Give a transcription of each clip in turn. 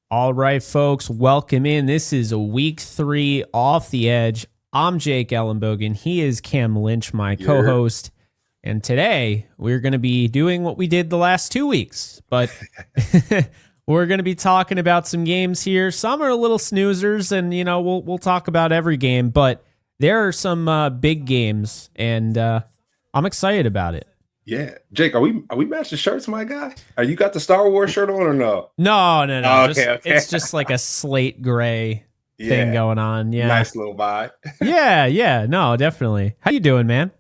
All right, folks, welcome in. This is a week 3 off the edge. I'm Jake Ellenbogen. He is Cam Lynch, my co-host. And today we're going to be doing what we did the last 2 weeks, but we're going to be talking about some games here. Some are a little snoozers, and we'll talk about every game, but there are some big games, and I'm excited about it. Yeah, Jake, are we matching shirts, my guy? Are you got the Star Wars shirt on or no? No. Oh, okay. It's just like a slate gray thing going on. Yeah, nice little vibe. yeah. No, definitely. How you doing, man?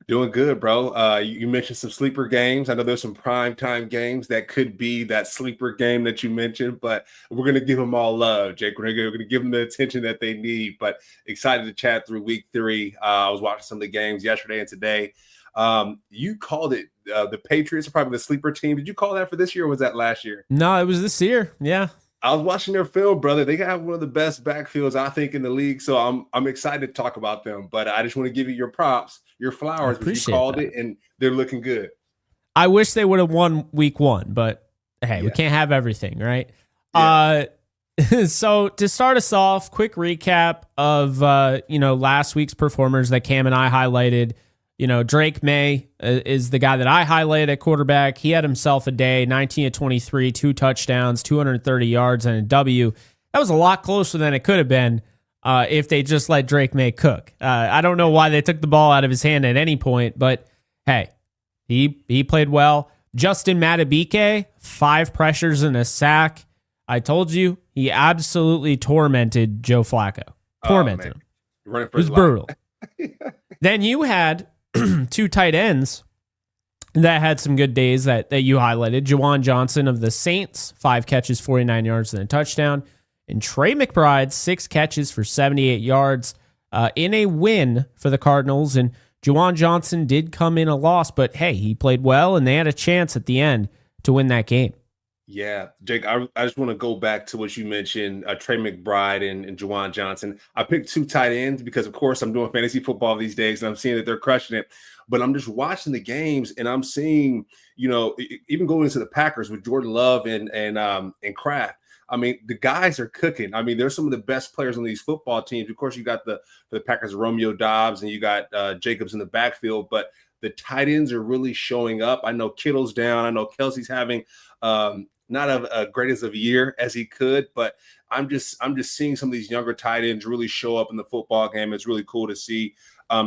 Doing good, bro. You mentioned some sleeper games. I know there's some prime time games that could be that sleeper game that you mentioned, but we're gonna give them all love, Jake. We're gonna give them the attention that they need. But excited to chat through week 3. I was watching some of the games yesterday and today. You called it the Patriots are probably the sleeper team. Did you call that for this year or was that last year? No, it was this year. Yeah. I was watching their film, brother. They have one of the best backfields, I think, in the league. So I'm excited to talk about them. But I just want to give you your props, your flowers, because you called it, and they're looking good. I wish they would have won week 1, but hey, we can't have everything, right? Yeah. So to start us off, quick recap of last week's performers that Cam and I highlighted. Drake May is the guy that I highlighted at quarterback. He had himself a day, 19 of 23, 2 touchdowns, 230 yards, and a W. That was a lot closer than it could have been if they just let Drake May cook. I don't know why they took the ball out of his hand at any point, but hey, he played well. Justin Madubuike, 5 pressures and a sack. I told you, he absolutely tormented Joe Flacco. Tormented him. It was brutal. Then you had 2 tight ends that had some good days that you highlighted. Juwan Johnson of the Saints, 5 catches, 49 yards, and a touchdown. And Trey McBride, 6 catches for 78 yards in a win for the Cardinals. And Juwan Johnson did come in a loss, but hey, he played well, and they had a chance at the end to win that game. Yeah, Jake, I just want to go back to what you mentioned, Trey McBride and Juwan Johnson. I picked 2 tight ends because, of course, I'm doing fantasy football these days, and I'm seeing that they're crushing it. But I'm just watching the games, and I'm seeing, even going into the Packers with Jordan Love and Kraft. I mean, the guys are cooking. I mean, they're some of the best players on these football teams. Of course, you got for the Packers, Romeo Doubs, and you got Jacobs in the backfield, but the tight ends are really showing up. I know Kittle's down. I know Kelsey's having not as great as of a year as he could, but I'm just seeing some of these younger tight ends really show up in the football game. It's really cool to see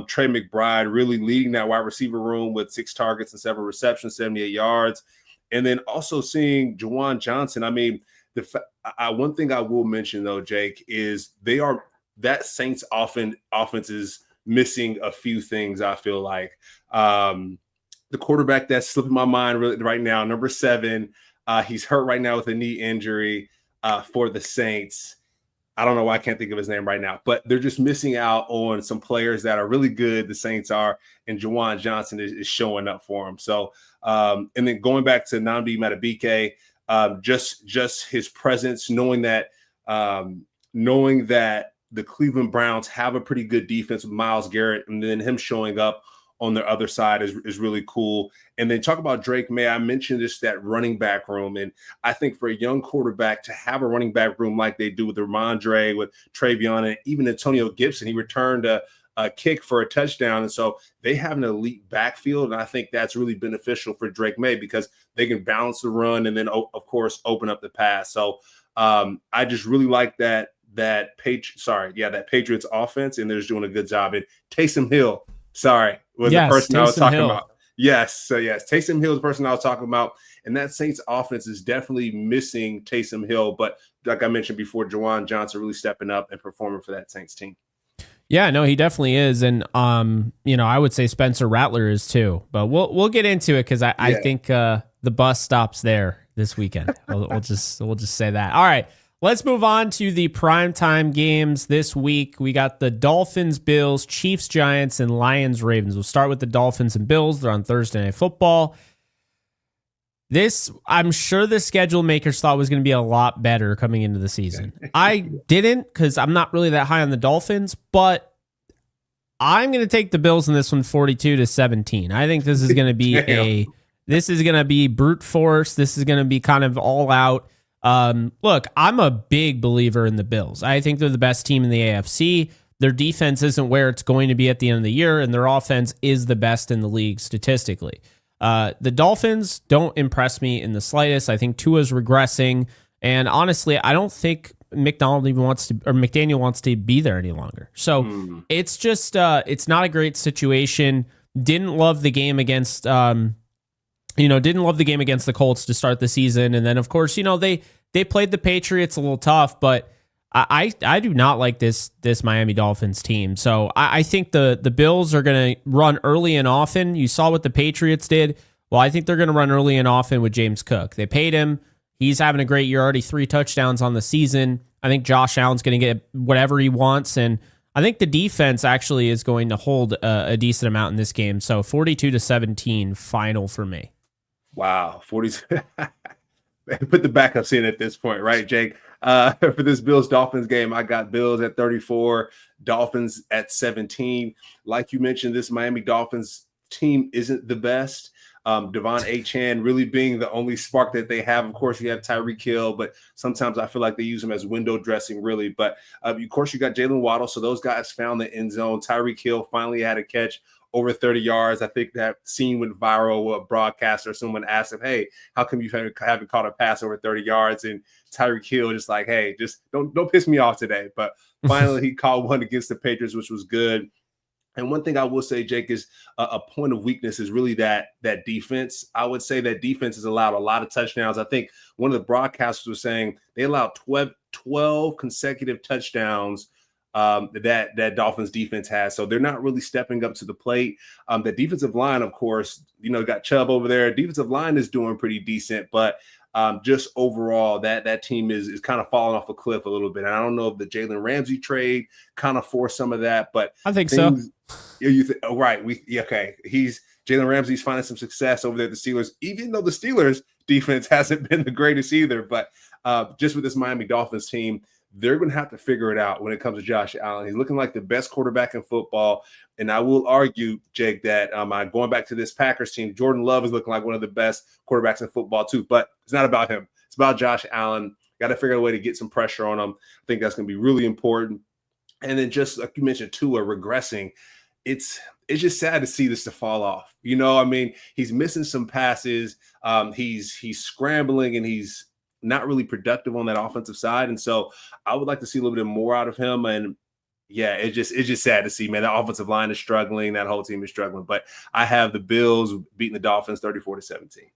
Trey McBride really leading that wide receiver room with 6 targets and 7 receptions, 78 yards. And then also seeing Juwan Johnson. I mean, one thing I will mention though, Jake, is that Saints offense is missing a few things. I feel like the quarterback that's slipping my mind really right now, number 7, he's hurt right now with a knee injury for the Saints. I don't know why I can't think of his name right now, but they're just missing out on some players that are really good. The Saints are, and Juwan Johnson is showing up for him. So, and then going back to Nnamdi Madubuike, just his presence, knowing that the Cleveland Browns have a pretty good defense with Myles Garrett, and then him showing up on their other side is really cool. And then talk about Drake May. I mentioned just that running back room. And I think for a young quarterback to have a running back room like they do with Ramondre, with Travion, and even Antonio Gibson, he returned a kick for a touchdown. And so they have an elite backfield. And I think that's really beneficial for Drake May because they can balance the run and then, of course, open up the pass. So I just really like that Patriots offense, and they're just doing a good job. And Taysom Hill, was the person I was talking about. Yes. Taysom Hill is the person I was talking about. And that Saints offense is definitely missing Taysom Hill. But like I mentioned before, Juwan Johnson really stepping up and performing for that Saints team. Yeah, no, he definitely is. And, I would say Spencer Rattler is too. But we'll get into it because I think the bus stops there this weekend. we'll just say that. All right. Let's move on to the primetime games this week. We got the Dolphins, Bills, Chiefs, Giants, and Lions, Ravens. We'll start with the Dolphins and Bills. They're on Thursday Night Football. I'm sure the schedule makers thought was going to be a lot better coming into the season. I didn't because I'm not really that high on the Dolphins, but I'm going to take the Bills in this one 42-17. I think this is going to be this is going to be brute force. This is going to be kind of all out. Look, I'm a big believer in the Bills. I think they're the best team in the AFC. Their defense isn't where it's going to be at the end of the year, and their offense is the best in the league statistically. The Dolphins don't impress me in the slightest. I think Tua's regressing, and honestly, I don't think McDaniel wants to be there any longer. So it's just it's not a great situation. Didn't love the game against the Colts to start the season, and then of course they played the Patriots a little tough, but I do not like this Miami Dolphins team. So I think the Bills are going to run early and often. You saw what the Patriots did. Well, I think they're going to run early and often with James Cook. They paid him. He's having a great year, already 3 touchdowns on the season. I think Josh Allen's going to get whatever he wants, and I think the defense actually is going to hold a decent amount in this game. So 42-17 final for me. Wow, 42. Put the backups in at this point, right, Jake? For this Bills-Dolphins game, I got Bills at 34, Dolphins at 17. Like you mentioned, this Miami Dolphins team isn't the best. Devon Achane really being the only spark that they have. Of course, you have Tyreek Hill, but sometimes I feel like they use him as window dressing, really. But, of course, you got Jalen Waddle, so those guys found the end zone. Tyreek Hill finally had a catch over 30 yards. I think that scene went viral. A broadcaster, someone asked him, hey, how come you haven't caught a pass over 30 yards? And Tyreek Hill just like, hey, just don't piss me off today. But finally, he called one against the Patriots, which was good. And one thing I will say, Jake, is a point of weakness is really that defense. I would say that defense has allowed a lot of touchdowns. I think one of the broadcasters was saying they allowed 12 consecutive touchdowns that Dolphins defense has. So they're not really stepping up to the plate. The defensive line, of course, got Chubb over there. Defensive line is doing pretty decent, but just overall, that team is kind of falling off a cliff a little bit. And I don't know if the Jalen Ramsey trade kind of forced some of that, but I think so. Right. Okay. Jalen Ramsey's finding some success over there at the Steelers, even though the Steelers defense hasn't been the greatest either. But just with this Miami Dolphins team, they're going to have to figure it out when it comes to Josh Allen. He's looking like the best quarterback in football. And I will argue, Jake, that going back to this Packers team, Jordan Love is looking like one of the best quarterbacks in football too. But it's not about him. It's about Josh Allen. Got to figure out a way to get some pressure on him. I think that's going to be really important. And then just like you mentioned, Tua regressing. It's just sad to see this to fall off. He's missing some passes. He's scrambling and he's not really productive on that offensive side. And so I would like to see a little bit more out of him. And yeah, it's just sad to see, man. That offensive line is struggling. That whole team is struggling. But I have the Bills beating the Dolphins 34-17.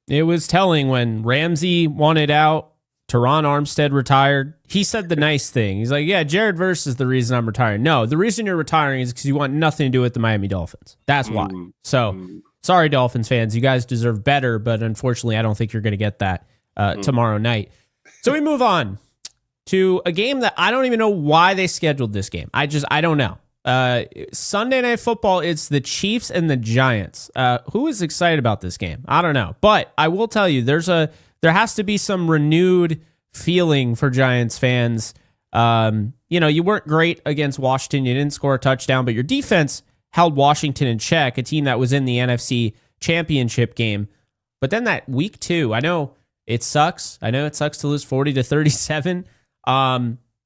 It was telling when Ramsey wanted out, Teron Armstead retired. He said the nice thing. He's like, yeah, Jared Verse is the reason I'm retiring. No, the reason you're retiring is because you want nothing to do with the Miami Dolphins. That's why. So sorry, Dolphins fans. You guys deserve better, but unfortunately, I don't think you're going to get that tomorrow night. So we move on to a game that I don't even know why they scheduled this game. I don't know. Sunday Night Football, it's the Chiefs and the Giants. Who is excited about this game? I don't know. But I will tell you, there has to be some renewed feeling for Giants fans. You weren't great against Washington. You didn't score a touchdown, but your defense held Washington in check, a team that was in the NFC Championship game. But then that week 2, I know it sucks. I know it sucks to lose 40-37.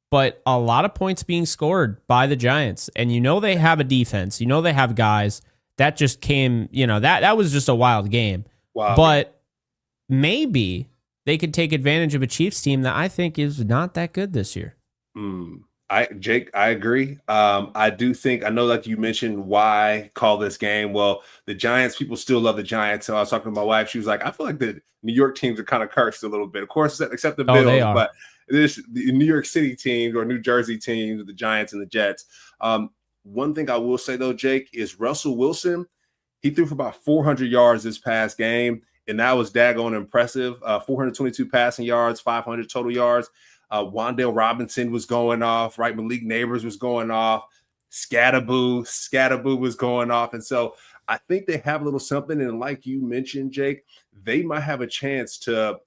But a lot of points being scored by the Giants. And they have a defense. They have guys. That just came, that was just a wild game. Wow. But maybe they could take advantage of a Chiefs team that I think is not that good this year. Jake, I agree. I do think, I know that you mentioned why call this game. Well, the Giants, people still love the Giants. So I was talking to my wife. She was like, I feel like the New York teams are kind of cursed a little bit. Of course, except the Bills, they are. But there's the New York City teams or New Jersey teams, the Giants and the Jets. One thing I will say, though, Jake, is Russell Wilson. He threw for about 400 yards this past game, and that was daggone impressive. 422 passing yards, 500 total yards. Wan'Dale Robinson was going off, right? Malik Neighbors was going off. Scatterboo was going off. And so I think they have a little something. And like you mentioned, Jake, they might have a chance to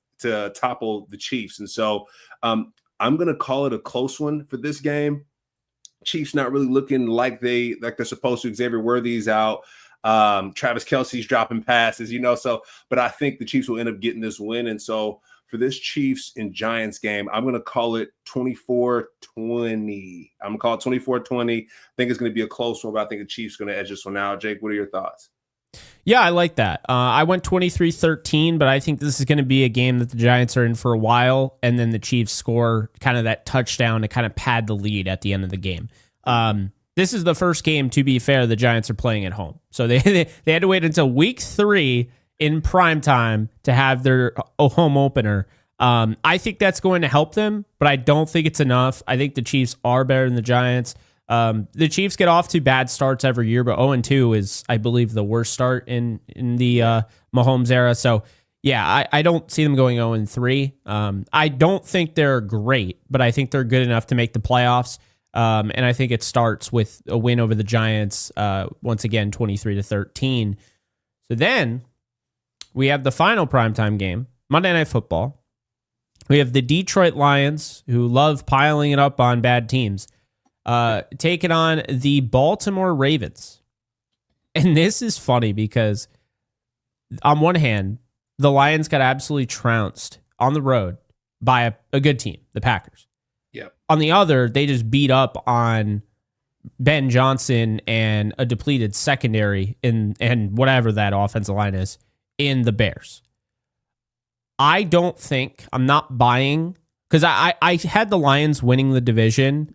topple the Chiefs. And so I'm going to call it a close one for this game. Chiefs not really looking like they're supposed to. Xavier Worthy's out. Travis Kelce's dropping passes, so, but I think the Chiefs will end up getting this win. And so for this Chiefs and Giants game, I'm going to call it 24-20. I'm going to call it 24-20. I think it's going to be a close one, but I think the Chiefs are going to edge this one out. Jake, what are your thoughts? Yeah, I like that. I went 23-13, but I think this is going to be a game that the Giants are in for a while, and then the Chiefs score kind of that touchdown to kind of pad the lead at the end of the game. This is the first game, to be fair, the Giants are playing at home. So they had to wait until week 3 in prime time to have their home opener. I think that's going to help them, but I don't think it's enough. I think the Chiefs are better than the Giants. The Chiefs get off to bad starts every year, but 0-2 is, I believe, the worst start in the Mahomes era. So, yeah, I don't see them going 0-3. I don't think they're great, but I think they're good enough to make the playoffs. And I think it starts with a win over the Giants, once again, 23-13. So then we have the final primetime game, Monday Night Football. We have the Detroit Lions, who love piling it up on bad teams, taking on the Baltimore Ravens. And this is funny because on one hand, the Lions got absolutely trounced on the road by a good team, the Packers. Yep. On the other, they just beat up on Ben Johnson and a depleted secondary and whatever that offensive line is in the Bears. I'm not buying, because I had the Lions winning the division,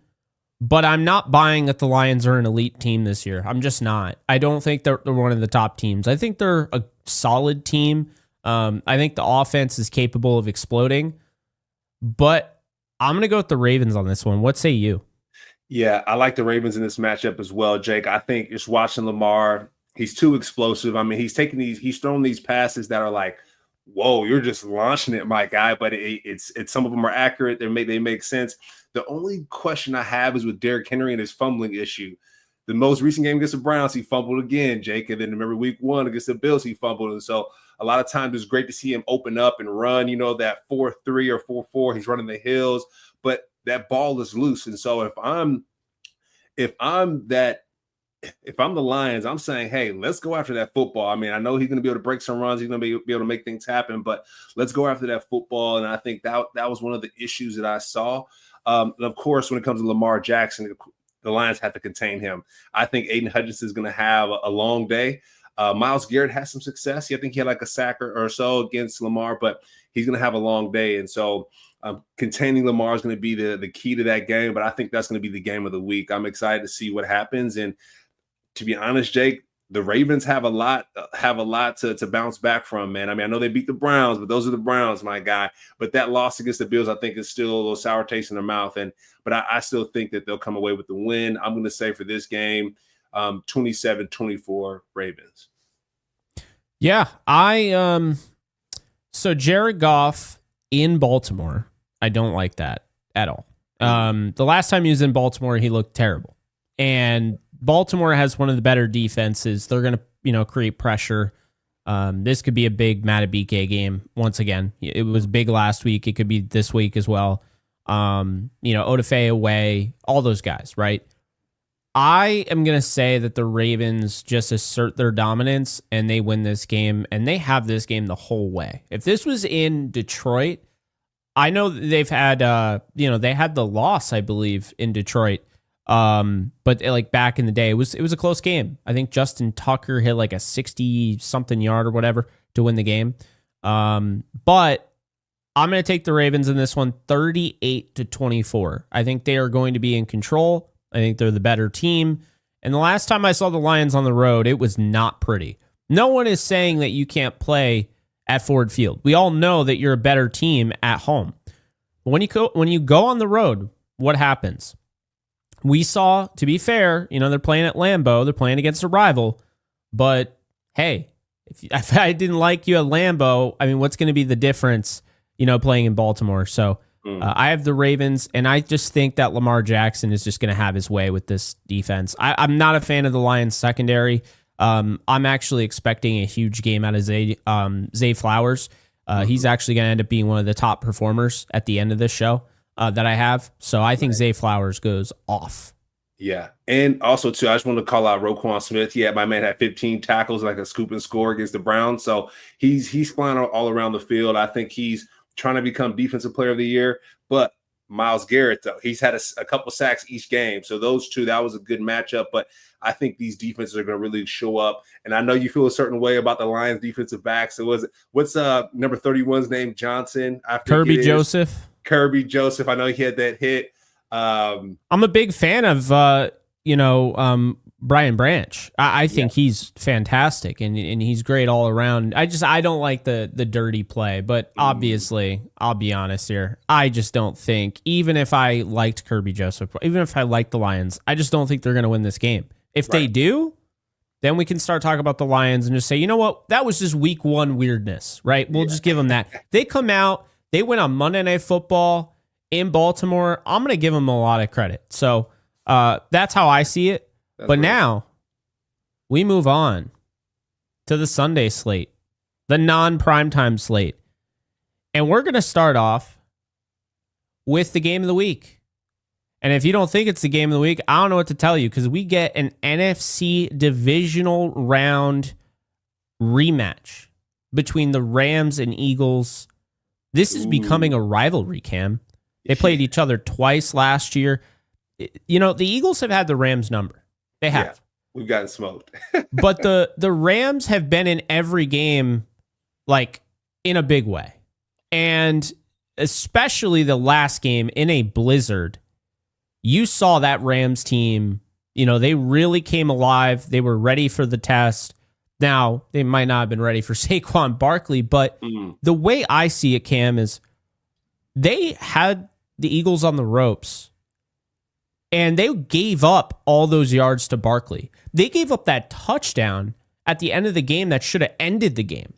but I'm not buying that the Lions are an elite team this year. I'm just not. I don't think they're one of the top teams. I think they're a solid team. I think the offense is capable of exploding, but I'm going to go with the Ravens on this one. What say you? Yeah, I like the Ravens in this matchup as well, Jake. I think just watching Lamar, he's too explosive. I mean, he's throwing these passes that are like, whoa, you're just launching it, my guy. But it's some of them are accurate. They make sense. The only question I have is with Derrick Henry and his fumbling issue. The most recent game against the Browns, he fumbled again, Jake. And then remember week 1 against the Bills, he fumbled. And so a lot of times it's great to see him open up and run, that 4-3 or 4-4. He's running the hills, but that ball is loose. And so if I'm the Lions, I'm saying, hey, let's go after that football. I mean, I know he's going to be able to break some runs. He's going to be able to make things happen, but let's go after that football. And I think that was one of the issues that I saw. And of course, when it comes to Lamar Jackson, the Lions have to contain him. I think Aiden Hutchinson is going to have a long day. Myles Garrett has some success. I think he had like a sack or so against Lamar, but he's going to have a long day. And so containing Lamar is going to be the key to that game, but I think that's going to be the game of the week. I'm excited to see what happens. And to be honest, Jake, the Ravens have a lot to bounce back from, man. I mean, I know they beat the Browns, but those are the Browns, my guy. But that loss against the Bills, I think, is still a little sour taste in their mouth. But I still think that they'll come away with the win. I'm going to say for this game, 27-24 Ravens. Yeah, so Jared Goff in Baltimore, I don't like that at all. The last time he was in Baltimore, he looked terrible. And Baltimore has one of the better defenses. They're going to, create pressure. This could be a big Matabike game. Once again, it was big last week. It could be this week as well. Odafe away, all those guys, right? I am going to say that the Ravens just assert their dominance and they win this game, and they have this game the whole way. If this was in Detroit, I know they've had, they had the loss, I believe, in Detroit. But like back in the day, it was a close game. I think Justin Tucker hit like a 60-something yard or whatever to win the game. But I'm going to take the Ravens in this one, 38-24. I think they are going to be in control. I think they're the better team. And the last time I saw the Lions on the road, it was not pretty. No one is saying that you can't play at Ford Field. We all know that you're a better team at home. But when you go on the road, what happens? We saw, to be fair, they're playing at Lambeau. They're playing against a rival. But, hey, if I didn't like you at Lambeau, I mean, what's going to be the difference, playing in Baltimore? So I have the Ravens, and I just think that Lamar Jackson is just going to have his way with this defense. I'm not a fan of the Lions secondary. I'm actually expecting a huge game out of Zay Flowers. He's actually going to end up being one of the top performers at the end of this show that I have. So I think Zay Flowers goes off. Yeah. And also, too, I just want to call out Roquan Smith. Yeah, my man had 15 tackles, like a scoop and score against the Browns. So he's flying all around the field. I think he's trying to become defensive player of the year. But Myles Garrett, though, he's had a couple sacks each game. So those two, that was a good matchup. But I think these defenses are going to really show up. And I know you feel a certain way about the Lions defensive back. So what's number 31's name? Johnson? Kirby Joseph. Kirby Joseph. I know he had that hit. I'm a big fan of, Brian Branch. I think he's fantastic and he's great all around. I don't like the dirty play, but obviously, I'll be honest here. I just don't think, even if I liked Kirby Joseph, even if I liked the Lions, I just don't think they're going to win this game. If they do, then we can start talking about the Lions and just say, you know what? That was just week one weirdness, right? We'll just give them that. They come out, they win on Monday Night Football in Baltimore. I'm going to give them a lot of credit. So that's how I see it. But now we move on to the Sunday slate, the non-primetime slate. And we're going to start off with the game of the week. And if you don't think it's the game of the week, I don't know what to tell you, because we get an NFC divisional round rematch between the Rams and Eagles. This is becoming a rivalry, Cam. They played each other twice last year. You know, the Eagles have had the Rams number. They have. Yeah, we've gotten smoked. But the Rams have been in every game, like, in a big way. And especially the last game in a blizzard, you saw that Rams team, they really came alive. They were ready for the test. Now, they might not have been ready for Saquon Barkley, but the way I see it, Cam, is they had the Eagles on the ropes, and they gave up all those yards to Barkley. They gave up that touchdown at the end of the game that should have ended the game.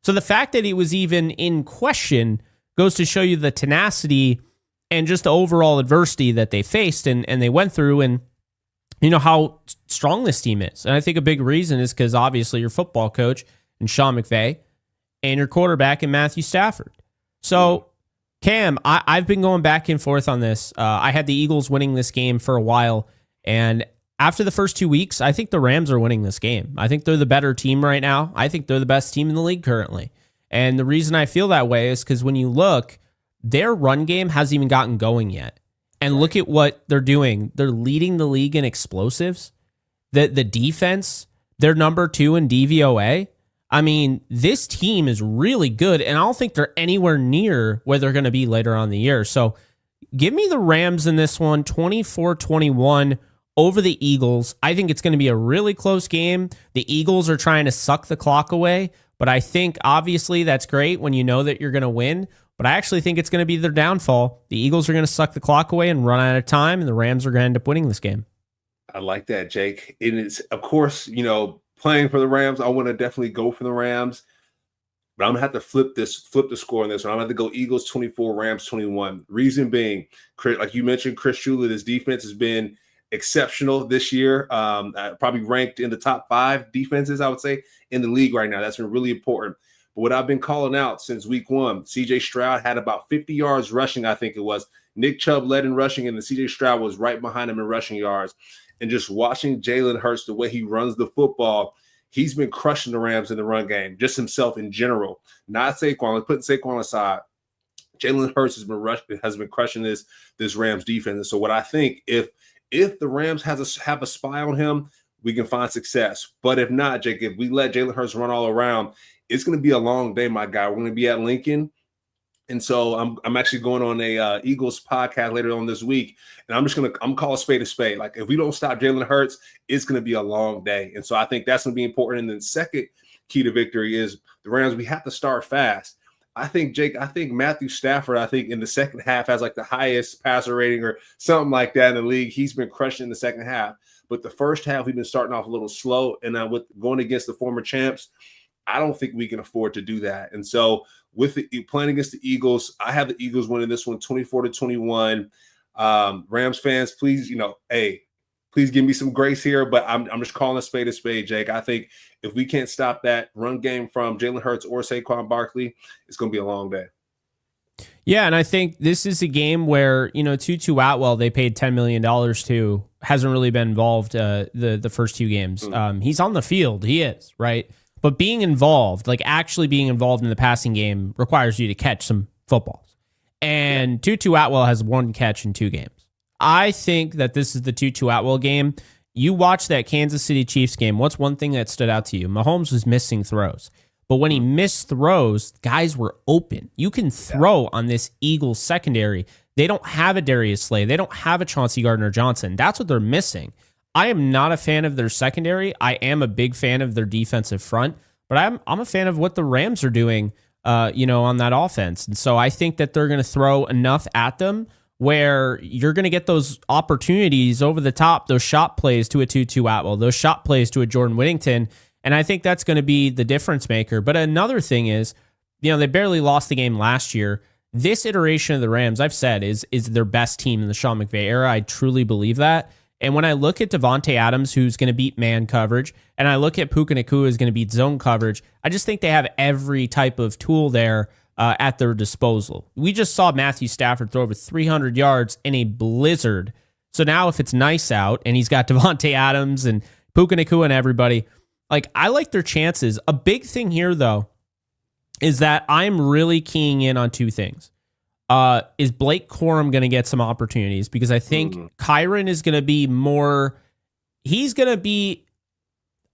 So the fact that it was even in question goes to show you the tenacity and just the overall adversity that they faced and they went through, and how strong this team is. And I think a big reason is because obviously your football coach and Sean McVay and your quarterback and Matthew Stafford. So Cam, I've been going back and forth on this. I had the Eagles winning this game for a while, and after the first 2 weeks, I think the Rams are winning this game. I think they're the better team right now. I think they're the best team in the league currently. And the reason I feel that way is because when you look, their run game hasn't even gotten going yet. And look at what they're doing. They're leading the league in explosives. The defense, they're number 2 in DVOA. I mean, this team is really good, and I don't think they're anywhere near where they're going to be later on in the year. So give me the Rams in this one, 24-21 over the Eagles. I think it's going to be a really close game. The Eagles are trying to suck the clock away, but I think obviously that's great when you know that you're going to win. But I actually think it's going to be their downfall. The Eagles are going to suck the clock away and run out of time, and the Rams are going to end up winning this game. I like that, Jake. And it's, of course, playing for the Rams, I want to definitely go for the Rams. But I'm going to have to flip the score on this one. I'm going to have to go Eagles 24, Rams 21. Reason being, like you mentioned, Chris Shula, this defense has been exceptional this year. Probably ranked in the top 5 defenses, I would say, in the league right now. That's been really important. But what I've been calling out since week 1, C.J. Stroud had about 50 yards rushing, I think it was. Nick Chubb led in rushing, and the C.J. Stroud was right behind him in rushing yards. And just watching Jalen Hurts, the way he runs the football, he's been crushing the Rams in the run game, just himself in general. Not Saquon. Let's put Saquon aside. Jalen Hurts has been crushing this Rams defense. And so what I think, if the Rams have a spy on him, we can find success. But if not, Jake, if we let Jalen Hurts run all around, it's going to be a long day, my guy. We're going to be at Lincoln. And so I'm actually going on a Eagles podcast later on this week, and I'm call a spade a spade. Like, if we don't stop Jalen Hurts, it's going to be a long day. And so I think that's going to be important. And then second key to victory is the Rams. We have to start fast. I think Matthew Stafford, in the second half has like the highest passer rating or something like that in the league. He's been crushing in the second half. But the first half, we've been starting off a little slow. And with going against the former champs, I don't think we can afford to do that. And so with playing against the Eagles, I have the Eagles winning this one 24-21. Rams fans, please, please give me some grace here, but I'm just calling a spade, Jake. I think if we can't stop that run game from Jalen Hurts or Saquon Barkley, it's going to be a long day. Yeah, and I think this is a game where, Tutu Atwell, they paid $10 million to, hasn't really been involved the first 2 games. He's on the field. He is, right? But being involved, like actually being involved in the passing game, requires you to catch some footballs. And Tutu Atwell has 1 catch in 2 games. I think that this is the Tutu Atwell game. You watch that Kansas City Chiefs game. What's one thing that stood out to you? Mahomes was missing throws. But when he missed throws, guys were open. You can throw on this Eagles secondary. They don't have a Darius Slay. They don't have a Chauncey Gardner-Johnson. That's what they're missing. I am not a fan of their secondary. I am a big fan of their defensive front, but I'm a fan of what the Rams are doing, on that offense. And so I think that they're going to throw enough at them where you're going to get those opportunities over the top, those shot plays to a Tutu Atwell, those shot plays to a Jordan Whittington. And I think that's going to be the difference maker. But another thing is, they barely lost the game last year. This iteration of the Rams, I've said, is their best team in the Sean McVay era. I truly believe that. And when I look at Devontae Adams, who's going to beat man coverage, and I look at Puka Nacua, who's going to beat zone coverage, I just think they have every type of tool there at their disposal. We just saw Matthew Stafford throw over 300 yards in a blizzard. So now if it's nice out and he's got Devontae Adams and Puka Nacua and everybody, I like their chances. A big thing here, though, is that I'm really keying in on 2 things. Is Blake Corum going to get some opportunities? Because I think Kyren is going to be more... He's going to be...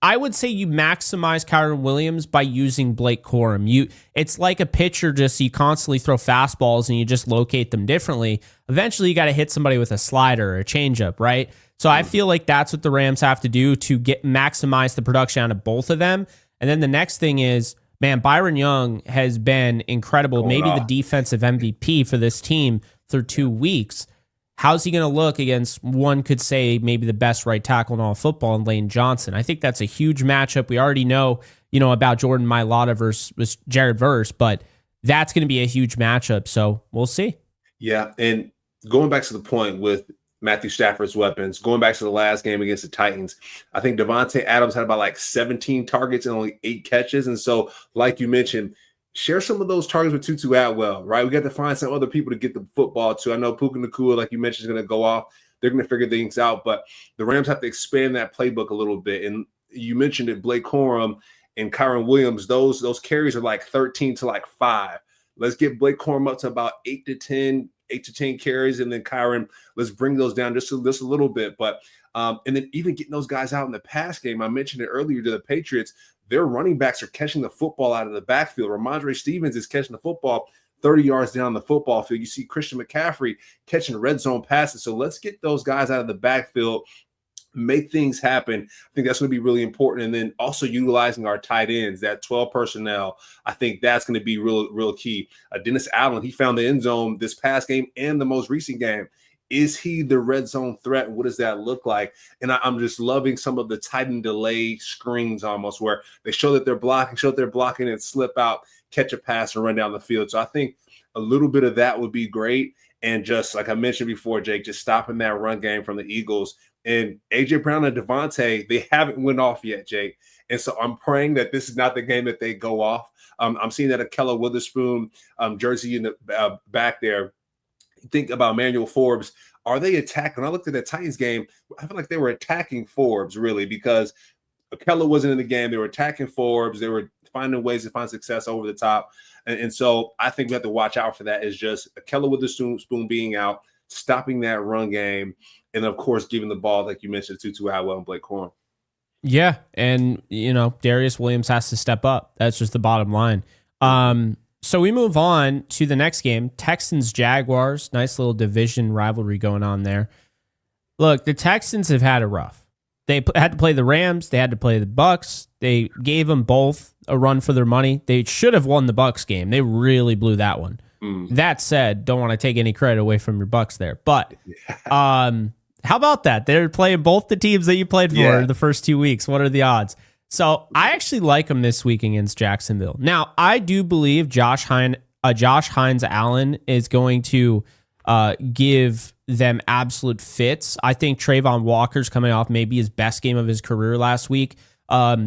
I would say you maximize Kyren Williams by using Blake Corum. It's like a pitcher, just you constantly throw fastballs and you just locate them differently. Eventually, you got to hit somebody with a slider or a changeup, right? So I feel like that's what the Rams have to do to maximize the production out of both of them. And then the next thing is, man, Byron Young has been incredible. Maybe the defensive MVP for this team through 2 weeks. How's he going to look against, one could say, maybe the best right tackle in all football in Lane Johnson? I think that's a huge matchup. We already know, about Jordan Mailata versus Jared Verse, but that's going to be a huge matchup. So we'll see. Yeah, and going back to the point with Matthew Stafford's weapons, going back to the last game against the Titans, I think Devontae Adams had about 17 targets and only 8 catches. And so, like you mentioned, share some of those targets with Tutu Atwell, right? We got to find some other people to get the football to. I know Puka Nacua, like you mentioned, is going to go off. They're going to figure things out, but the Rams have to expand that playbook a little bit. And you mentioned it, Blake Corum and Kyren Williams, those carries are 13 to 5. Let's get Blake Corum up to about 8 to 10 carries, and then Kyren, let's bring those down just a little bit. But and then even getting those guys out in the pass game, I mentioned it earlier to the Patriots, their running backs are catching the football out of the backfield. Ramondre Stevens is catching the football 30 yards down the football field. You see Christian McCaffrey catching red zone passes. So let's get those guys out of the backfield, make things happen. I think that's going to be really important. And then also utilizing our tight ends, that 12 personnel, I think that's going to be real key. Dennis Allen, he found the end zone this past game and the most recent game. Is he the red zone threat? What does that look like? And I'm just loving some of the tight end delay screens almost where they show that they're blocking and slip out, catch a pass and run down the field. So I think a little bit of that would be great. And just like I mentioned before, Jake, just stopping that run game from the Eagles. And A.J. Brown and Devontae, they haven't went off yet, Jake. And so I'm praying that this is not the game that they go off. I'm seeing that Akella Witherspoon jersey in the back there. Think about Emmanuel Forbes. Are they attacking? When I looked at the Titans game, I feel like they were attacking Forbes, really, because Akella wasn't in the game. They were attacking Forbes. They were finding ways to find success over the top. And so I think we have to watch out for that. Is just Akella Witherspoon being out, stopping that run game, and, of course, giving the ball, like you mentioned, to Tutu Atwell and Blake Corum. Yeah, and, Darius Williams has to step up. That's just the bottom line. So we move on to the next game, Texans-Jaguars. Nice little division rivalry going on there. Look, the Texans have had it rough. They had to play the Rams. They had to play the Bucs. They gave them both a run for their money. They should have won the Bucs game. They really blew that one. That said, don't want to take any credit away from your Bucs there. But how about that? They're playing both the teams that you played for the first 2 weeks. What are the odds? So I actually like them this week against Jacksonville. Now, I do believe Josh Hines Allen is going to give them absolute fits. I think Trayvon Walker's coming off maybe his best game of his career last week.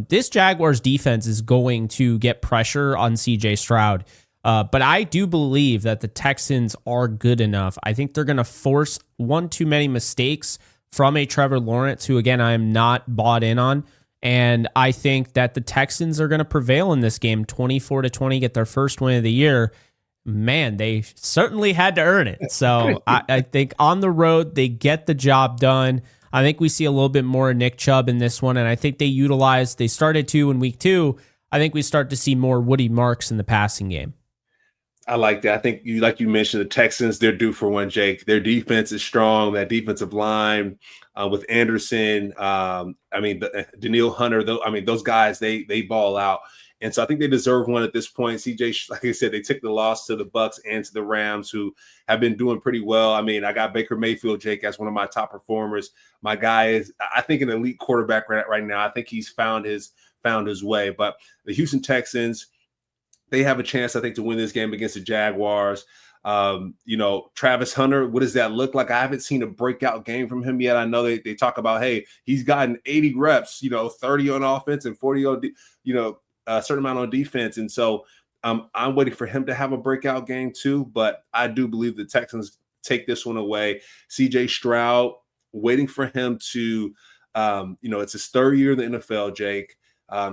This Jaguars defense is going to get pressure on CJ Stroud. But I do believe that the Texans are good enough. I think they're going to force one too many mistakes from a Trevor Lawrence, who, again, I am not bought in on. And I think that the Texans are going to prevail in this game, 24-20, get their first win of the year. man, they certainly had to earn it. So I think on the road, they get the job done. I think we see a little bit more of Nick Chubb in this one, and I think they started to in week 2. I think we start to see more Woody Marks in the passing game. I like that. I think like you mentioned, the Texans, they're due for one, Jake. Their defense is strong. That defensive line with Anderson, Danielle Hunter, those guys, they ball out. And so I think they deserve one at this point. CJ, like I said, they took the loss to the Bucks and to the Rams, who have been doing pretty well. I mean, I got Baker Mayfield, Jake, as one of my top performers. My guy is, I think, an elite quarterback right now. I think he's found his way. But the Houston Texans, they have a chance, I think, to win this game against the Jaguars. Travis Hunter, what does that look like? I haven't seen a breakout game from him yet. I know they talk about, hey, he's gotten 80 reps, 30 on offense and 40 on, a certain amount on defense. And so I'm waiting for him to have a breakout game too. But I do believe the Texans take this one away. CJ Stroud, waiting for him to, it's his 3rd year in the NFL, Jake.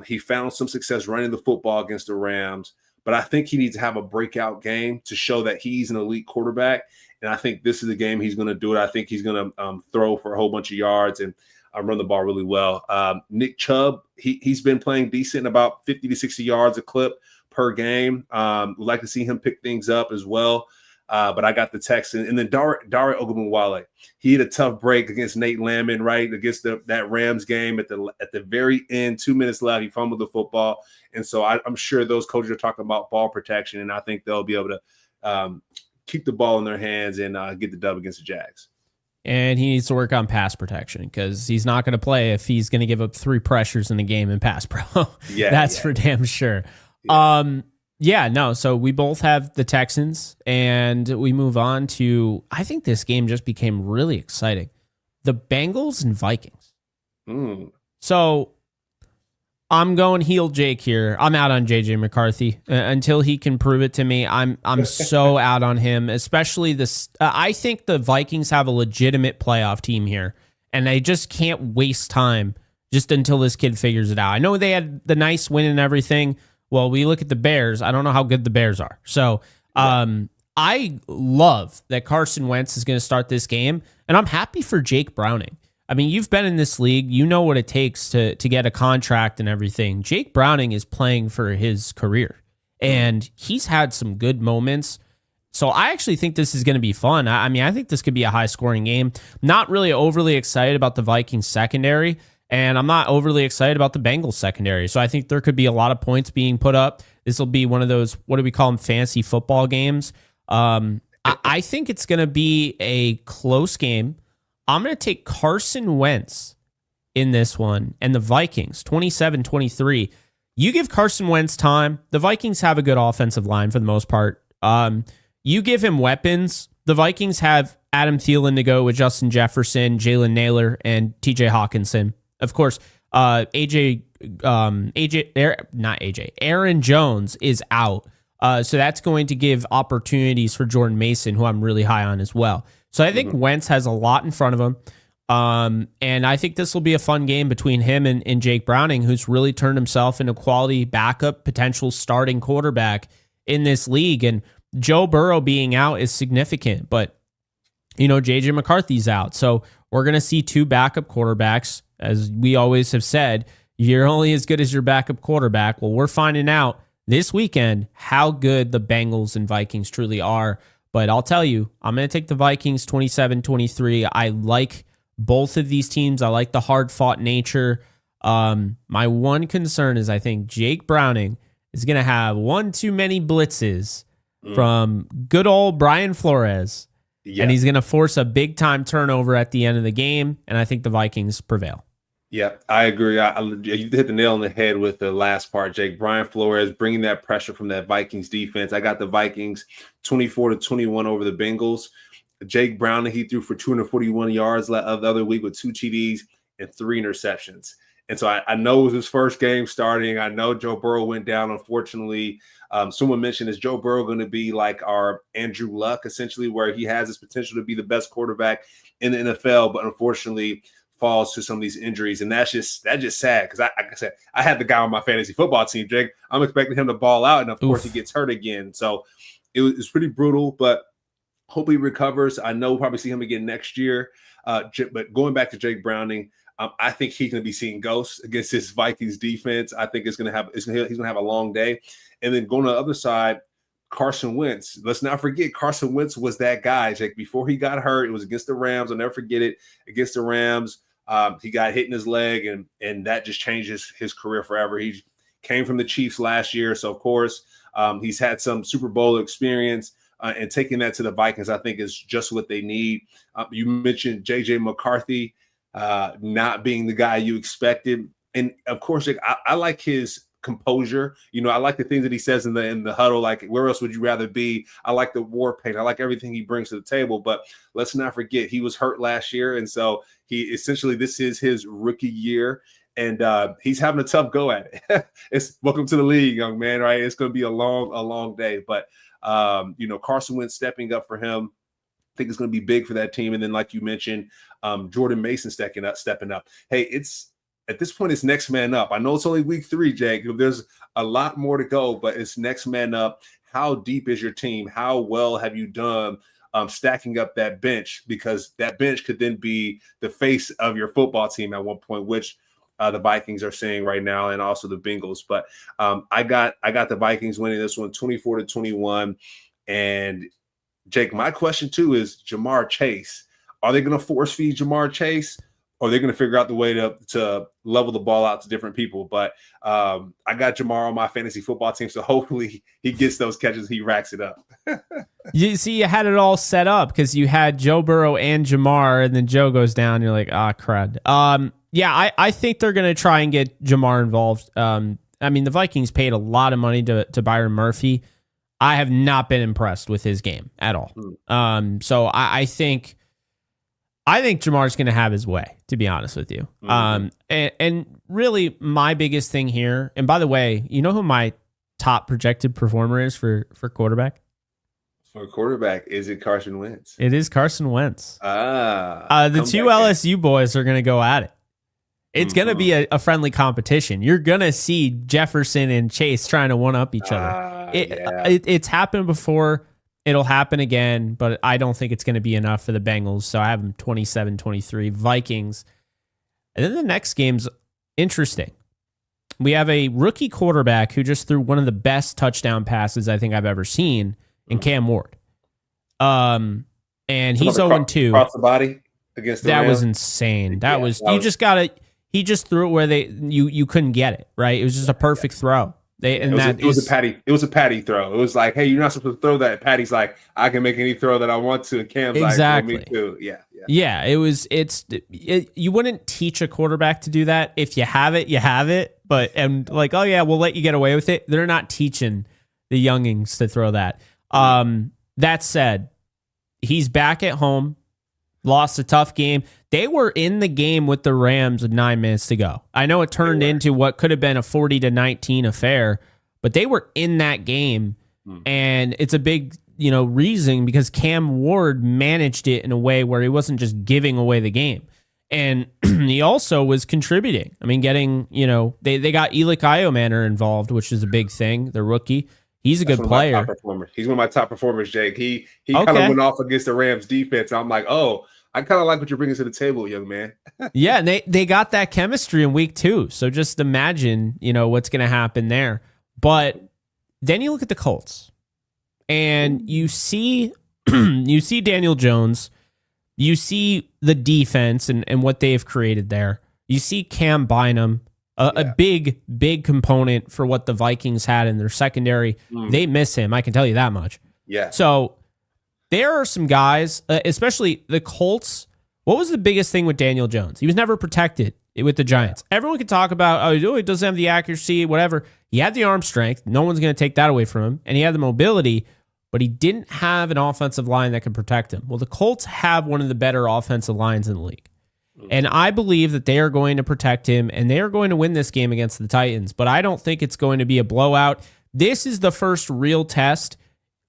He found some success running the football against the Rams. But I think he needs to have a breakout game to show that he's an elite quarterback. And I think this is the game he's going to do it. I think he's going to throw for a whole bunch of yards and run the ball really well. Nick Chubb, he's been playing decent, about 50 to 60 yards a clip per game. We'd like to see him pick things up as well. But I got the Texans. And then Dare Ogunbowale, he had a tough break against Nate Landman, right, against that Rams game at the very end, 2 minutes left. He fumbled the football. And so I'm sure those coaches are talking about ball protection, and I think they'll be able to keep the ball in their hands and get the dub against the Jags. And he needs to work on pass protection because he's not going to play if he's going to give up 3 pressures in a game in pass pro. That's for damn sure. Yeah. So we both have the Texans, and we move on to, I think this game just became really exciting. The Bengals and Vikings. So I'm going heel Jake here. I'm out on JJ McCarthy until he can prove it to me. I'm so out on him, especially this. I think the Vikings have a legitimate playoff team here, and they just can't waste time just until this kid figures it out. I know they had the nice win and everything. Well, we look at the Bears. I don't know how good the Bears are. So I love that Carson Wentz is going to start this game, and I'm happy for Jake Browning. I mean, you've been in this league. You know what it takes to get a contract and everything. Jake Browning is playing for his career, and he's had some good moments. So I actually think this is going to be fun. I think this could be a high-scoring game. Not really overly excited about the Vikings secondary, and I'm not overly excited about the Bengals secondary. So I think there could be a lot of points being put up. This will be one of those, what do we call them, fantasy football games. I think it's going to be a close game. I'm going to take Carson Wentz in this one and the Vikings, 27-23. You give Carson Wentz time. The Vikings have a good offensive line for the most part. You give him weapons. The Vikings have Adam Thielen to go with Justin Jefferson, Jalen Naylor, and TJ Hawkinson. Of course, Aaron Jones is out. So that's going to give opportunities for Jordan Mason, who I'm really high on as well. So I think Wentz has a lot in front of him. And I think this will be a fun game between him and Jake Browning, who's really turned himself into quality backup, potential starting quarterback in this league. And Joe Burrow being out is significant, but JJ McCarthy's out. So we're going to see 2 backup quarterbacks. As we always have said, you're only as good as your backup quarterback. Well, we're finding out this weekend how good the Bengals and Vikings truly are. But I'll tell you, I'm going to take the Vikings 27-23. I like both of these teams. I like the hard-fought nature. My one concern is I think Jake Browning is going to have one too many blitzes from good old Brian Flores. Yeah. And he's going to force a big-time turnover at the end of the game, and I think the Vikings prevail. Yeah, I agree. You hit the nail on the head with the last part, Jake. Brian Flores bringing that pressure from that Vikings defense. I got the Vikings 24-21 over the Bengals. Jake Browning, he threw for 241 yards the other week with 2 TDs and 3 interceptions. And so I know it was his first game starting. I know Joe Burrow went down, unfortunately. Someone mentioned, is Joe Burrow going to be like our Andrew Luck, essentially, where he has this potential to be the best quarterback in the NFL, but unfortunately falls to some of these injuries, and that's just sad because like I said, I had the guy on my fantasy football team, Jake. I'm expecting him to ball out, and of course he gets hurt again. So was pretty brutal, but hope he recovers. I know we'll probably see him again next year. But going back to Jake Browning, I think he's going to be seeing ghosts against this Vikings defense. I think he's going to have a long day. And then going to the other side, Carson Wentz. Let's not forget Carson Wentz was that guy, Jake. Before he got hurt, it was against the Rams. I'll never forget it. Against the Rams, he got hit in his leg, and that just changes his career forever. He came from the Chiefs last year, so of course he's had some Super Bowl experience. And taking that to the Vikings, I think, is just what they need. You mentioned J.J. McCarthy not being the guy you expected. And, of course, Jake, I like his composure. I like the things that he says in the huddle, like, where else would you rather be? I like the war paint. I like everything he brings to the table. But let's not forget, he was hurt last year. And so this is his rookie year. And he's having a tough go at it. It's welcome to the league, young man, right? It's going to be a long day. But, Carson Wentz stepping up for him, I think it's going to be big for that team. And then, like you mentioned, Jordan Mason stepping up. Hey, at this point, it's next man up. I know it's only week 3, Jake. There's a lot more to go, but it's next man up. How deep is your team? How well have you done stacking up that bench? Because that bench could then be the face of your football team at one point, which the Vikings are seeing right now, and also the Bengals. But I got the Vikings winning this one 24-21. And Jake, my question too is Ja'Marr Chase. Are they going to force feed Ja'Marr Chase? Or they're going to figure out the way to level the ball out to different people. But I got Ja'Marr on my fantasy football team, so hopefully he gets those catches, he racks it up. You see, you had it all set up because you had Joe Burrow and Ja'Marr, and then Joe goes down. You're like, crud. I think they're going to try and get Ja'Marr involved. The Vikings paid a lot of money to Byron Murphy. I have not been impressed with his game at all. So I think Jamar's going to have his way, to be honest with you. And really my biggest thing here, and by the way, you know who my top projected performer is for quarterback? For quarterback, is it Carson Wentz? It is Carson Wentz. The two LSU boys are going to go at it. It's going to be a friendly competition. You're going to see Jefferson and Chase trying to one-up each other. It's happened before. It'll happen again, but I don't think it's going to be enough for the Bengals. So I have them 27-23 Vikings. And then the next game's interesting. We have a rookie quarterback who just threw one of the best touchdown passes I think I've ever seen in Cam Ward. And he's 0-2. Across the body against the That Rams. was insane. He just threw it where you couldn't get it, right? It was just a perfect throw. It was a Patty throw. It was like, hey, you're not supposed to throw that. Patty's like, I can make any throw that I want to. And Cam's exactly. Like, well, me too. Yeah. You wouldn't teach a quarterback to do that. If you have it, you have it. But we'll let you get away with it. They're not teaching the youngings to throw that. That said, he's back at home. Lost a tough game. They were in the game with the Rams with 9 minutes to go. I know it turned into what could have been a 40-19 affair, but they were in that game. And it's a big, reason because Cam Ward managed it in a way where he wasn't just giving away the game. And he also was contributing. I mean, getting, they got Elik Iomanner involved, which is a big thing. The rookie. He's a good player. He's one of my top performers, Jake. He kind of went off against the Rams defense. I'm like, I kind of like what you're bringing to the table, young man. Yeah, and they got that chemistry in week 2. So just imagine, what's going to happen there. But then you look at the Colts, and you see Daniel Jones, you see the defense and what they've created there. You see Cam Bynum. A big component for what the Vikings had in their secondary. They miss him. I can tell you that much. Yeah. So there are some guys, especially the Colts. What was the biggest thing with Daniel Jones? He was never protected with the Giants. Everyone can talk about, he doesn't have the accuracy, whatever. He had the arm strength. No one's going to take that away from him. And he had the mobility, but he didn't have an offensive line that could protect him. Well, the Colts have one of the better offensive lines in the league. And I believe that they are going to protect him, and they are going to win this game against the Titans. But I don't think it's going to be a blowout. This is the first real test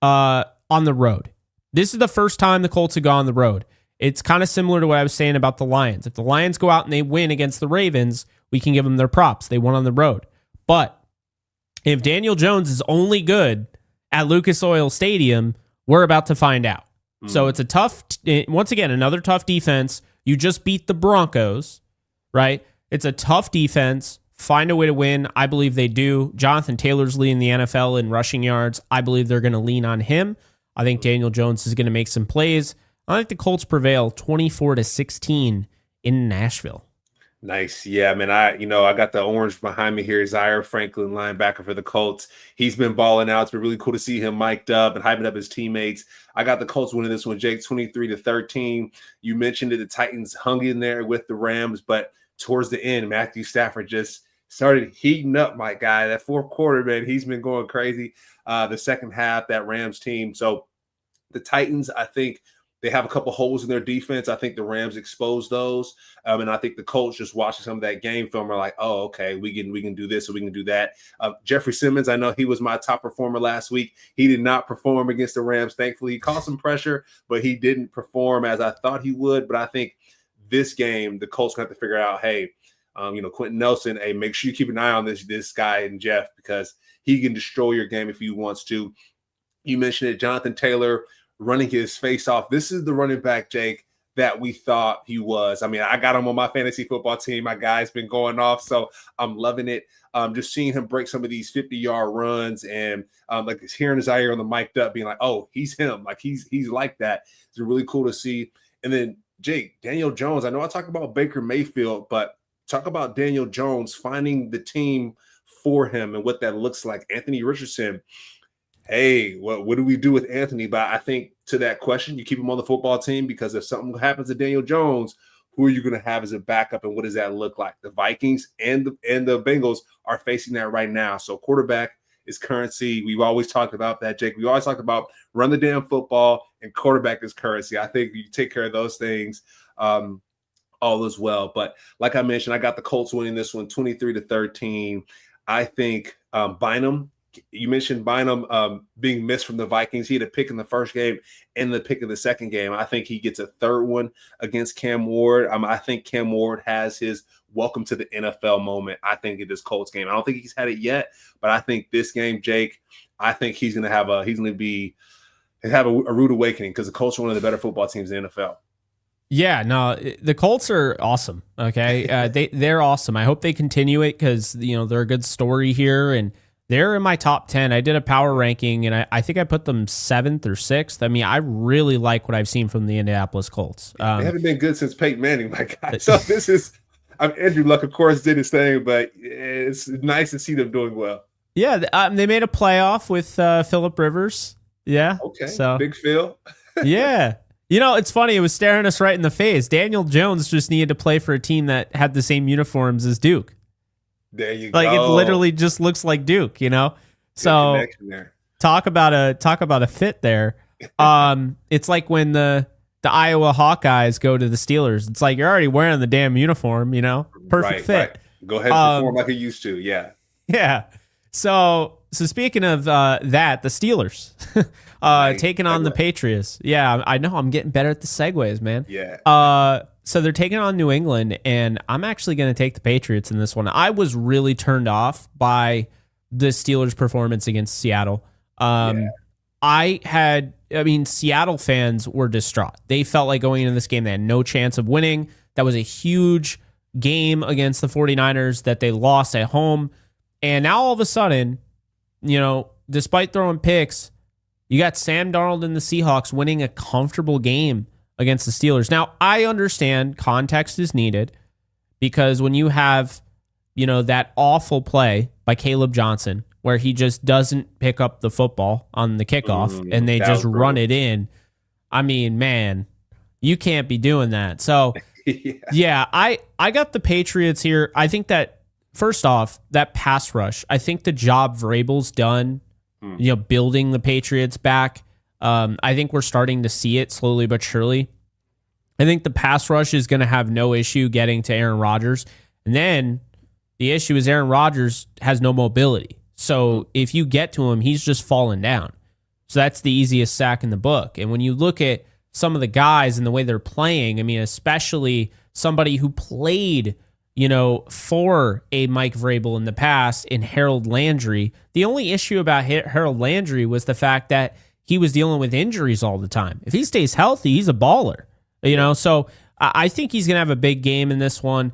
on the road. This is the first time the Colts have gone on the road. It's kind of similar to what I was saying about the Lions. If the Lions go out and they win against the Ravens, we can give them their props. They won on the road. But if Daniel Jones is only good at Lucas Oil Stadium, we're about to find out. So it's a tough, once again, another tough defense. You just beat the Broncos, right? It's a tough defense. Find a way to win. I believe they do. Jonathan Taylor's leading the NFL in rushing yards. I believe they're going to lean on him. I think Daniel Jones is going to make some plays. I think the Colts prevail 24-16 in Nashville. Nice. Yeah, man. I got the orange behind me here. Zaire Franklin, linebacker for the Colts. He's been balling out. It's been really cool to see him mic'd up and hyping up his teammates. I got the Colts winning this one, Jake, 23-13. You mentioned it. The Titans hung in there with the Rams, but towards the end, Matthew Stafford just started heating up, my guy. That fourth quarter, man, he's been going crazy. The second half, that Rams team. So the Titans, I think, they have a couple holes in their defense. I think the Rams exposed those. And I think the Colts just watching some of that game film are like, oh, okay, we can do this or we can do that. Jeffrey Simmons, I know he was my top performer last week. He did not perform against the Rams. Thankfully, he caused some pressure, but he didn't perform as I thought he would. But I think this game, the Colts going to have to figure out, hey, Quentin Nelson, hey, make sure you keep an eye on this guy and Jeff, because he can destroy your game if he wants to. You mentioned it, Jonathan Taylor running his face off. This is the running back, Jake, that we thought he was. I mean, I got him on my fantasy football team. My guy's been going off, so I'm loving it. Just seeing him break some of these 50-yard runs and like hearing his ear on the mic'd up, being like, oh, he's him. Like he's like that. It's really cool to see. And then Jake, Daniel Jones. I know I talk about Baker Mayfield, but talk about Daniel Jones finding the team for him and what that looks like. Anthony Richardson. Hey, what do we do with Anthony? But I think to that question, you keep him on the football team, because if something happens to Daniel Jones, who are you going to have as a backup, and what does that look like? The Vikings and the Bengals are facing that right now. So quarterback is currency. We've always talked about that, Jake. We always talked about run the damn football, and quarterback is currency. I think you take care of those things all as well. But like I mentioned, I got the Colts winning this one 23-13. I think Bynum, you mentioned Bynum being missed from the Vikings. He had a pick in the first game and the pick in the second game. I think he gets a third one against Cam Ward. I think Cam Ward has his welcome to the NFL moment, I think, in this Colts game. I don't think he's had it yet, but I think this game, Jake, I think he's going to have a rude awakening, because the Colts are one of the better football teams in the NFL. Yeah, no, the Colts are awesome. Okay, they're awesome. I hope they continue it, because they're a good story here, and they're in my top 10. I did a power ranking, and I think I put them 7th or 6th. I mean, I really like what I've seen from the Indianapolis Colts. They haven't been good since Peyton Manning, my guy. So this is, Andrew Luck, of course, did his thing, but it's nice to see them doing well. Yeah, they made a playoff with Phillip Rivers. Yeah. Okay, so Big Phil. Yeah. It's funny. It was staring us right in the face. Daniel Jones just needed to play for a team that had the same uniforms as Duke. There you go. Like, it literally just looks like Duke, So talk about a fit there. It's like when the Iowa Hawkeyes go to the Steelers. It's like you're already wearing the damn uniform, perfect fit. Right. Go ahead and perform like you used to. Yeah. Yeah. So speaking of the Steelers taking on the Patriots. Yeah, I know I'm getting better at the segues, man. Yeah. So they're taking on New England, and I'm actually going to take the Patriots in this one. I was really turned off by the Steelers' performance against Seattle. Seattle fans were distraught. They felt like going into this game, they had no chance of winning. That was a huge game against the 49ers that they lost at home. And now all of a sudden, despite throwing picks, you got Sam Darnold and the Seahawks winning a comfortable game against the Steelers. Now, I understand context is needed, because when you have, that awful play by Caleb Johnson, where he just doesn't pick up the football on the kickoff and they just run it in. I mean, man, you can't be doing that. So, yeah, I got the Patriots here. I think that, first off, that pass rush, I think the job Vrabel's done, building the Patriots back, I think we're starting to see it slowly but surely. I think the pass rush is going to have no issue getting to Aaron Rodgers. And then the issue is Aaron Rodgers has no mobility. So if you get to him, he's just falling down. So that's the easiest sack in the book. And when you look at some of the guys and the way they're playing, I mean, especially somebody who played for a Mike Vrabel in the past in Harold Landry. The only issue about Harold Landry was the fact that he was dealing with injuries all the time. If he stays healthy, he's a baller, So I think he's going to have a big game in this one.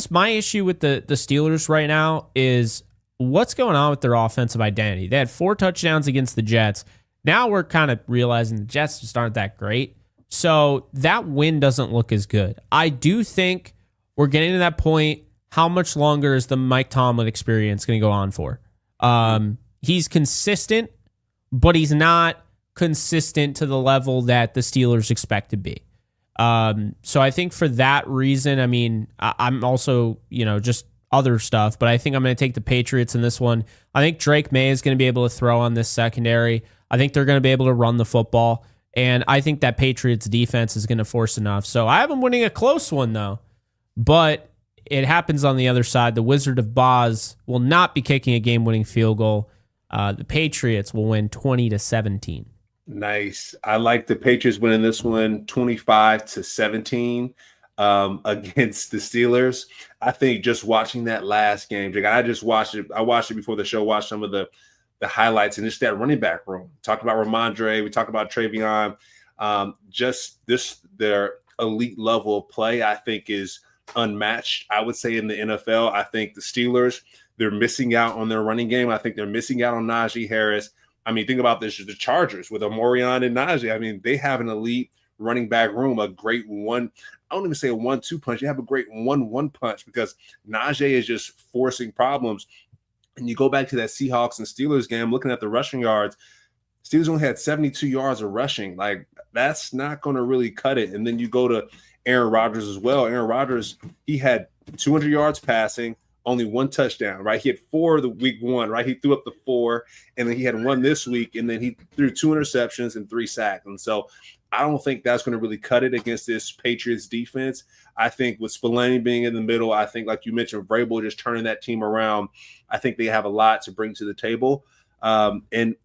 My issue with the Steelers right now is what's going on with their offensive identity. They had 4 touchdowns against the Jets. Now we're kind of realizing the Jets just aren't that great. So that win doesn't look as good. I do think we're getting to that point. How much longer is the Mike Tomlin experience going to go on for? He's consistent, but he's not consistent to the level that the Steelers expect to be. So I think for that reason, I'm also, just other stuff, but I think I'm going to take the Patriots in this one. I think Drake May is going to be able to throw on this secondary. I think they're going to be able to run the football, and I think that Patriots defense is going to force enough. So I have them winning a close one, though, but it happens on the other side. The Wizard of Boz will not be kicking a game-winning field goal. The Patriots will win 20-17. Nice. I like the Patriots winning this one 25-17 against the Steelers. I think just watching that last game, Jake, I just watched it. I watched it before the show, watched some of the highlights, and just that running back room. Talked about Ramondre, we talked about Travion. Their elite level of play, I think, is unmatched, I would say, in the NFL. I think the Steelers, they're missing out on their running game. I think they're missing out on Najee Harris. Think about this, the Chargers with Omarion and Najee. They have an elite running back room, a great one. I don't even say a 1-2 punch. You have a great 1-1 punch because Najee is just forcing problems. And you go back to that Seahawks and Steelers game, looking at the rushing yards, Steelers only had 72 yards of rushing. That's not going to really cut it. And then you go to Aaron Rodgers as well. Aaron Rodgers, he had 200 yards passing, only 1 touchdown, right? He had 4 the week 1, right? He threw up the 4, and then he had 1 this week, and then he threw 2 interceptions and 3 sacks. And so I don't think that's going to really cut it against this Patriots defense. I think with Spillane being in the middle, I think, like you mentioned, Vrabel just turning that team around, I think they have a lot to bring to the table. And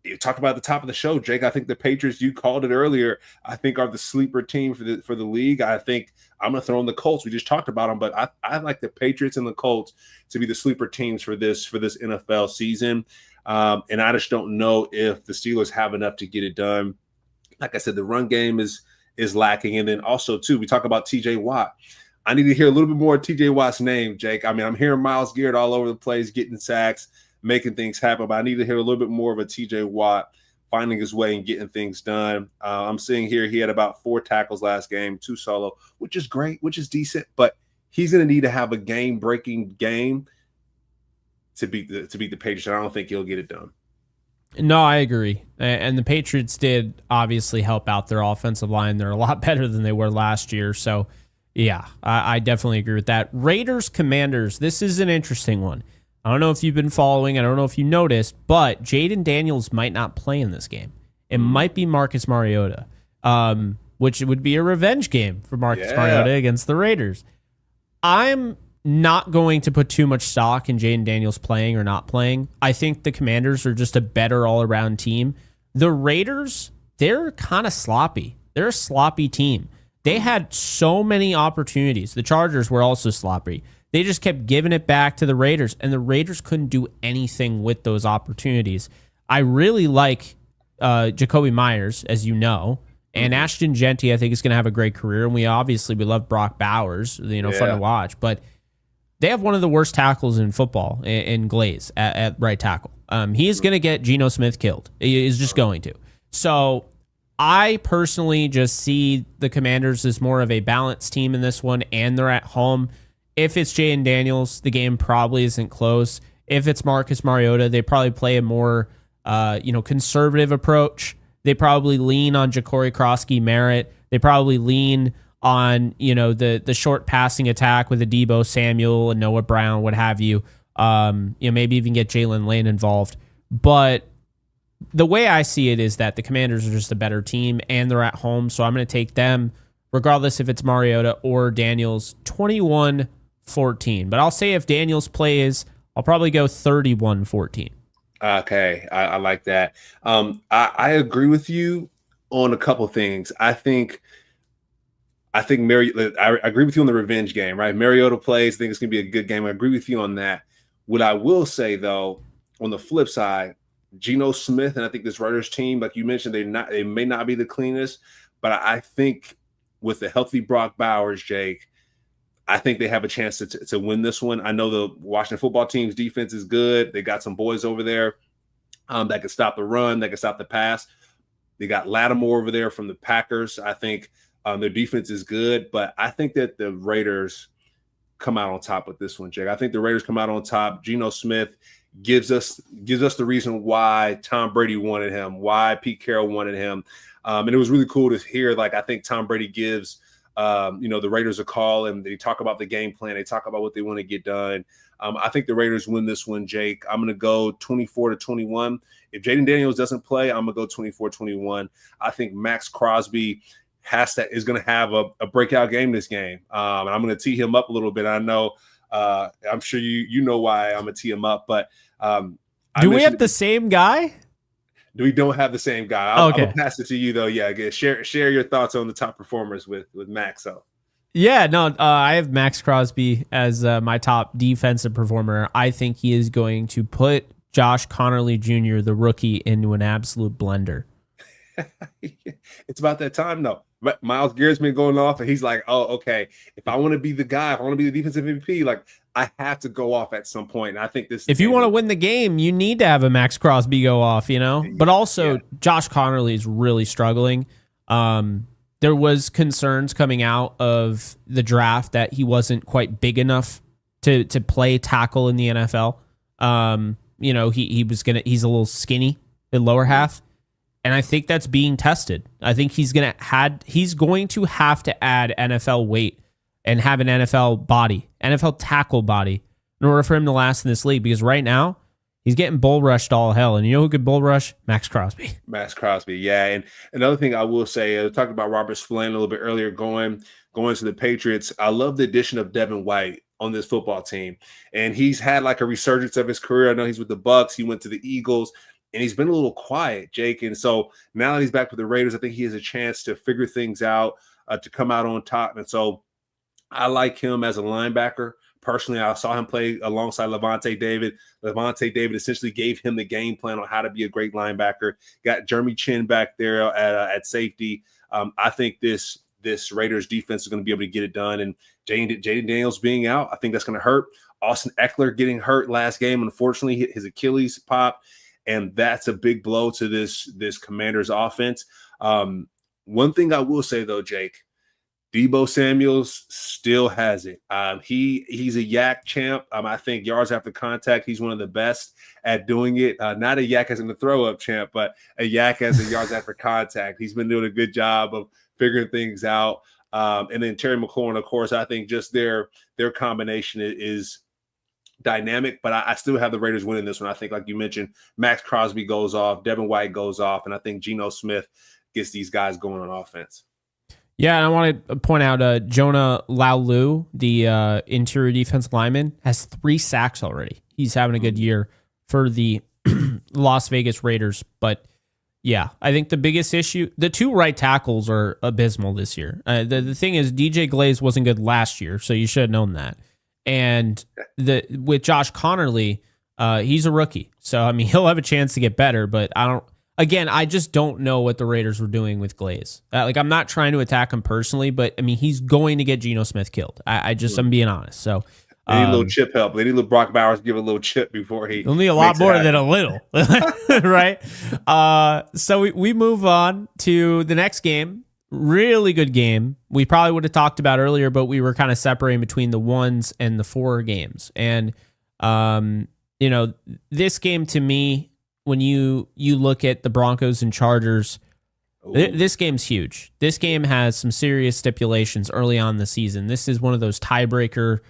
you talked about at the top of the show, Jake. I think the Patriots, you called it earlier, I think are the sleeper team for the league. I think I'm going to throw in the Colts. We just talked about them, but I like the Patriots and the Colts to be the sleeper teams for this NFL season. And I just don't know if the Steelers have enough to get it done. Like I said, the run game is lacking. And then also, too, we talk about TJ Watt. I need to hear a little bit more of TJ Watt's name, Jake. I'm hearing Myles Garrett all over the place, getting sacks, making things happen, but I need to hear a little bit more of a TJ Watt finding his way and getting things done. I'm seeing here he had about 4 tackles last game, 2 solo, which is great, which is decent, but he's going to need to have a game-breaking game to beat the Patriots. I don't think he'll get it done. No, I agree. And the Patriots did obviously help out their offensive line. They're a lot better than they were last year. So, yeah, I definitely agree with that. Raiders, Commanders, this is an interesting one. I don't know if you've been following. I don't know if you noticed, but Jaden Daniels might not play in this game. It might be Marcus Mariota, which would be a revenge game for Marcus Mariota against the Raiders. I'm not going to put too much stock in Jaden Daniels playing or not playing. I think the Commanders are just a better all-around team. The Raiders, they're kind of sloppy. They're a sloppy team. They had so many opportunities. The Chargers were also sloppy. They just kept giving it back to the Raiders, and the Raiders couldn't do anything with those opportunities. I really like Jacoby Myers, as you know, and Ashton Genty, I think, is going to have a great career. And we love Brock Bowers, fun to watch. But they have one of the worst tackles in football in Glaze at right tackle. He is going to get Geno Smith killed. He is just going to. So I personally just see the Commanders as more of a balanced team in this one, and they're at home. If it's Jaden Daniels, the game probably isn't close. If it's Marcus Mariota, they probably play a more conservative approach. They probably lean on Ja'Cory Krosky Merritt. They probably lean on the short passing attack with a Deebo Samuel and Noah Brown, what have you. Maybe even get Jalen Lane involved. But the way I see it is that the Commanders are just a better team, and they're at home, so I'm going to take them, regardless if it's Mariota or Daniels, 21-14. But I'll say if Daniels plays, I'll probably go 31-14. Okay, I like that. I agree with you on a couple things. I think I think I agree with you on the revenge game, right? Mariota plays. I think it's going to be a good game. I agree with you on that. What I will say, though, on the flip side, Geno Smith and I think this Raiders team, like you mentioned, they may not be the cleanest, but I think with the healthy Brock Bowers, Jake, I think they have a chance to win this one. I know the Washington football team's defense is good. They got some boys over there that can stop the run, that can stop the pass. They got Lattimore over there from the Packers. I think their defense is good, but I think that the Raiders come out on top with this one, Jake. I think the Raiders come out on top. Geno Smith gives us the reason why Tom Brady wanted him, why Pete Carroll wanted him. And it was really cool to hear, like, I think Tom Brady gives the Raiders a call and they talk about the game plan. They talk about what they want to get done. I think the Raiders win this one, Jake. I'm going to go 24-21. If Jaden Daniels doesn't play, I'm going to go 24-21. I think Max Crosby is going to have a breakout game this game. And I'm going to tee him up a little bit. I know, I'm sure you know why I'm going to tee him up, but do we have the same guy? We don't have the same guy. I'll pass it to you though. Yeah, share your thoughts on the top performers with Max. So, yeah, no, I have Max Crosby as my top defensive performer. I think he is going to put Josh Connerly Jr., the rookie, into an absolute blender. It's about that time though. Myles Garrett's been going off, and he's like, "Oh, okay. If I want to be the guy, if I want to be the defensive MVP, like I have to go off at some point." And I think this. If you want to win the game, you need to have a Max Crosby go off, But also, Josh Connerly is really struggling. There was concerns coming out of the draft that he wasn't quite big enough to play tackle in the NFL. He's a little skinny in lower half. And I think that's being tested. I think he's going to have to add NFL weight and have an NFL body, NFL tackle body, in order for him to last in this league. Because right now, he's getting bull rushed all hell. And you know who could bull rush? Max Crosby. Max Crosby, yeah. And another thing I will say, I talked about Robert Spillane a little bit earlier, going to the Patriots. I love the addition of Devin White on this football team. And he's had like a resurgence of his career. I know he's with the Bucs. He went to the Eagles. And he's been a little quiet, Jake. And so now that he's back with the Raiders, I think he has a chance to figure things out, to come out on top. And so I like him as a linebacker. Personally, I saw him play alongside Lavonte David. Lavonte David essentially gave him the game plan on how to be a great linebacker. Got Jeremy Chin back there at safety. I think this Raiders defense is going to be able to get it done. And Jaden Daniels being out, I think that's going to hurt. Austin Eckler getting hurt last game. Unfortunately, his Achilles popped. And that's a big blow to this Commanders offense. One thing I will say, though, Jake, Deebo Samuels still has it. He's a yak champ. I think yards after contact, he's one of the best at doing it. Not a yak as in the throw-up champ, but a yak as in yards after contact. He's been doing a good job of figuring things out. And then Terry McLaurin, of course, I think just their combination is dynamic, but I still have the Raiders winning this one. I think, like you mentioned, Max Crosby goes off, Devin White goes off, and I think Geno Smith gets these guys going on offense. Yeah, and I want to point out Jonah Laulu, the interior defense lineman, has 3 sacks already. He's having a good year for the Las Vegas Raiders. But yeah, I think the biggest issue, the 2 right tackles are abysmal this year. The thing is, DJ Glaze wasn't good last year, so you should have known that. And with Josh Connerly, he's a rookie. So, I mean, he'll have a chance to get better, but I just don't know what the Raiders were doing with Glaze. I'm not trying to attack him personally, but I mean, he's going to get Geno Smith killed. I'm being honest. So they need a little chip help. They need a little Brock Bowers to give a little chip before he. They'll need a lot more than a little, right? So we move on to the next game. Really good game. We probably would have talked about earlier, but we were kind of separating between the 1s and the 4 games. And, this game to me, when you look at the Broncos and Chargers, this game's huge. This game has some serious stipulations early on in the season. This is one of those tiebreaker,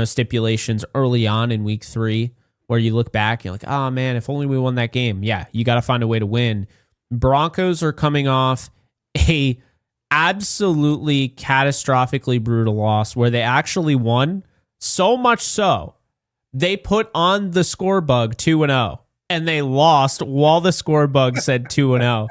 stipulations early on in week 3 where you look back, you're like, oh man, if only we won that game. Yeah, you got to find a way to win. Broncos are coming off a absolutely catastrophically brutal loss where they actually won, so much so they put on the score bug 2-0 and they lost while the score bug said 2-0.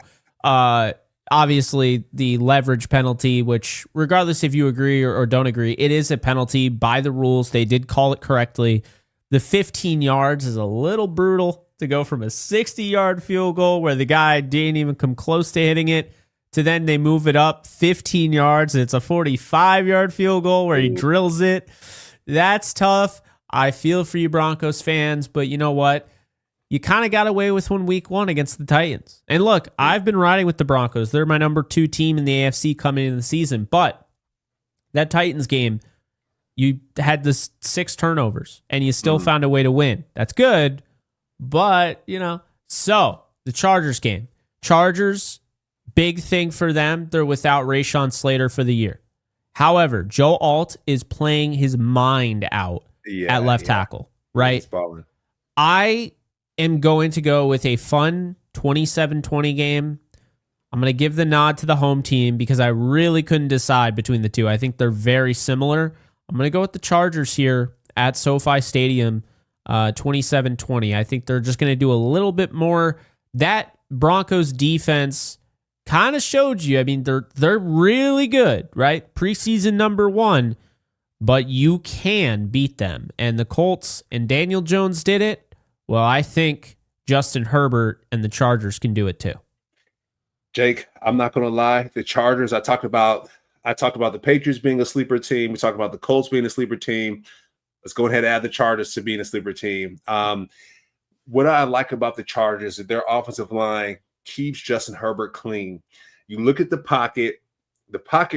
obviously the leverage penalty, which regardless if you agree or don't agree, it is a penalty by the rules. They did call it correctly. The 15 yards is a little brutal to go from a 60-yard field goal where the guy didn't even come close to hitting it to then they move it up 15 yards and it's a 45-yard field goal where he drills it. That's tough. I feel for you Broncos fans, but you know what? You kind of got away with one week 1 against the Titans. And look, I've been riding with the Broncos. They're my number 2 team in the AFC coming into the season. But that Titans game, you had this 6 turnovers and you still found a way to win. That's good. But, so the Chargers game. Chargers, big thing for them. They're without Rashawn Slater for the year. However, Joe Alt is playing his mind out at left tackle, right? I am going to go with a fun 27-20 game. I'm going to give the nod to the home team because I really couldn't decide between the two. I think they're very similar. I'm going to go with the Chargers here at SoFi Stadium, 27-20. I think they're just going to do a little bit more. That Broncos defense kind of showed you. I mean, they're really good, right? Preseason number 1, but you can beat them. And the Colts and Daniel Jones did it. Well, I think Justin Herbert and the Chargers can do it too. Jake, I'm not going to lie. The Chargers, I talked about the Patriots being a sleeper team. We talked about the Colts being a sleeper team. Let's go ahead and add the Chargers to being a sleeper team. What I like about the Chargers is their offensive line keeps Justin Herbert clean. You look at the pocket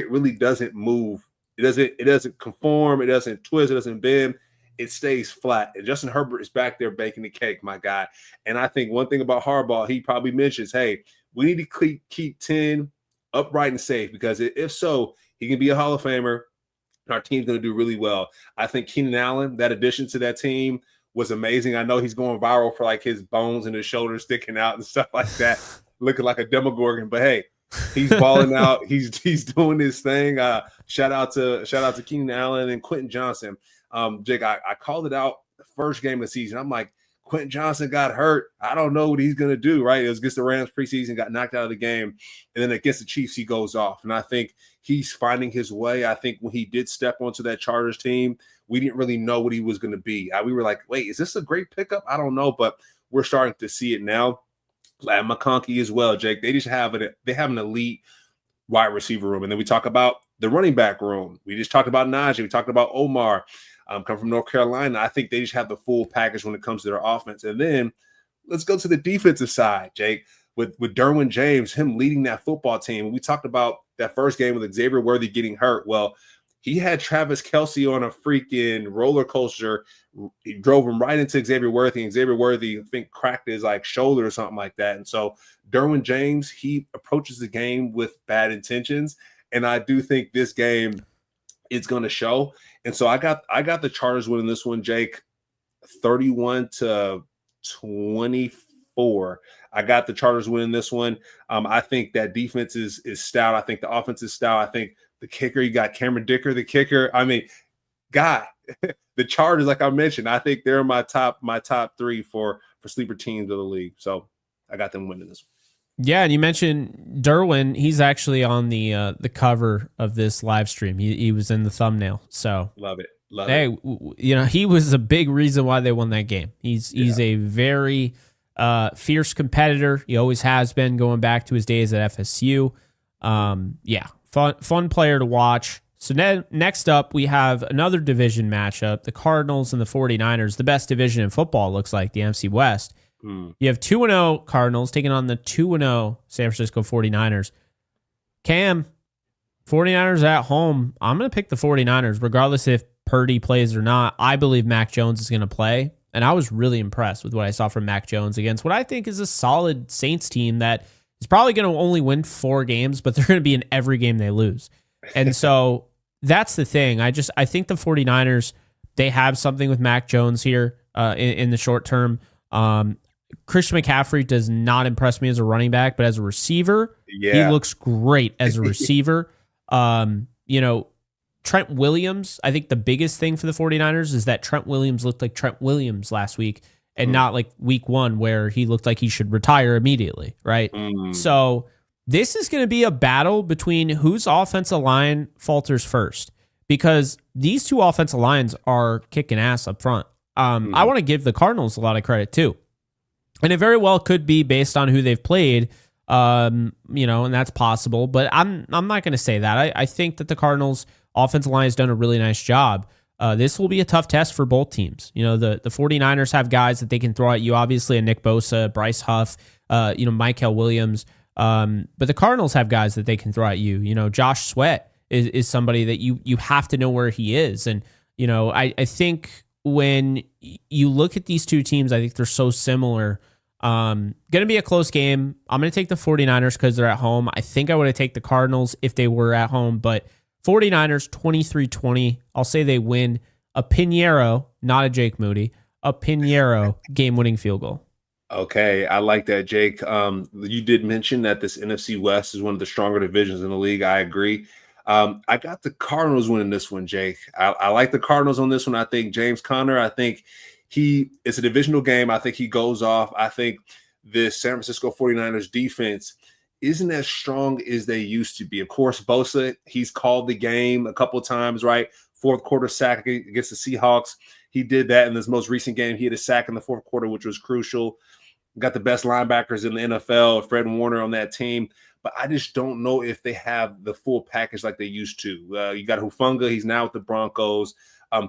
really doesn't move. It doesn't conform. It doesn't twist. It doesn't bend. It stays flat. And Justin Herbert is back there baking the cake, my guy. And I think one thing about Harbaugh, he probably mentions, hey, we need to keep 10 upright and safe because if so, he can be a Hall of Famer and our team's going to do really well. I think Keenan Allen, that addition to that team was amazing. I know he's going viral for like his bones and his shoulders sticking out and stuff like that, looking like a Demogorgon. But hey, he's balling out. He's doing his thing. Shout out to Keenan Allen and Quentin Johnson. Jake, I called it out the first game of the season. I'm like, Quentin Johnson got hurt. I don't know what he's going to do, right? It was against the Rams preseason, got knocked out of the game. And then against the Chiefs, he goes off. And I think he's finding his way. I think when he did step onto that Chargers team, we didn't really know what he was going to be. We were like, wait, is this a great pickup? I don't know, but we're starting to see it now. Ladd McConkey as well, Jake. They just have an elite wide receiver room. And then we talk about the running back room. We just talked about Najee. We talked about Omar. Come from North Carolina. I think they just have the full package when it comes to their offense. And then let's go to the defensive side, Jake, with Derwin James, him leading that football team. We talked about that first game with Xavier Worthy getting hurt. Well, he had Travis Kelce on a freaking roller coaster. He drove him right into Xavier Worthy, and Xavier Worthy, I think, cracked his shoulder or something like that. And so Derwin James, he approaches the game with bad intentions. And I do think this game it's going to show. And so I got the Chargers winning this one, Jake, 31-24. I got the Chargers winning this one. I think that defense is stout. I think the offense is stout. I think the kicker, you got Cameron Dicker, the kicker. I mean, God, the Chargers, like I mentioned, I think they're my top 3 for sleeper teams of the league. So I got them winning this one. Yeah, and you mentioned Derwin. He's actually on the cover of this live stream. He was in the thumbnail. So love it. He was a big reason why they won that game. He's a very fierce competitor. He always has been, going back to his days at FSU. Fun player to watch. So next up, we have another division matchup: the Cardinals and the 49ers. The best division in football, looks like, the NFC West. You have 2-0 Cardinals taking on the 2-0 San Francisco 49ers. Cam, 49ers at home. I'm going to pick the 49ers, regardless if Purdy plays or not. I believe Mac Jones is going to play, and I was really impressed with what I saw from Mac Jones against what I think is a solid Saints team that is probably going to only win 4 games, but they're going to be in every game they lose. And so that's the thing. I think the 49ers, they have something with Mac Jones here in the short term. Christian McCaffrey does not impress me as a running back, but as a receiver, he looks great as a receiver. Trent Williams, I think the biggest thing for the 49ers is that Trent Williams looked like Trent Williams last week and not like week 1 where he looked like he should retire immediately, right? So this is going to be a battle between whose offensive line falters first, because these two offensive lines are kicking ass up front. I want to give the Cardinals a lot of credit too. And it very well could be based on who they've played, and that's possible. But I'm not going to say that. I think that the Cardinals offensive line has done a really nice job. This will be a tough test for both teams. The 49ers have guys that they can throw at you, obviously, a Nick Bosa, Bryce Huff, Mykel Williams. But the Cardinals have guys that they can throw at you. Josh Sweat is somebody that you have to know where he is. And, I think when you look at these two teams, I think they're so similar. Going to be a close game. I'm going to take the 49ers because they're at home. I think I would have taken the Cardinals if they were at home, but 49ers 23-20. I'll say they win a Pinheiro, not a Jake Moody, a Pinheiro game-winning field goal. Okay, I like that, Jake. You did mention that this NFC West is one of the stronger divisions in the league. I agree. I got the Cardinals winning this one, Jake. I like the Cardinals on this one. I think James Conner, it's a divisional game. I think he goes off. I think this San Francisco 49ers defense isn't as strong as they used to be. Of course, Bosa, he's called the game a couple of times, right? Fourth quarter sack against the Seahawks. He did that in this most recent game. He had a sack in the fourth quarter, which was crucial. Got the best linebackers in the NFL, Fred Warner on that team. But I just don't know if they have the full package like they used to. You got Hufanga. He's now with the Broncos.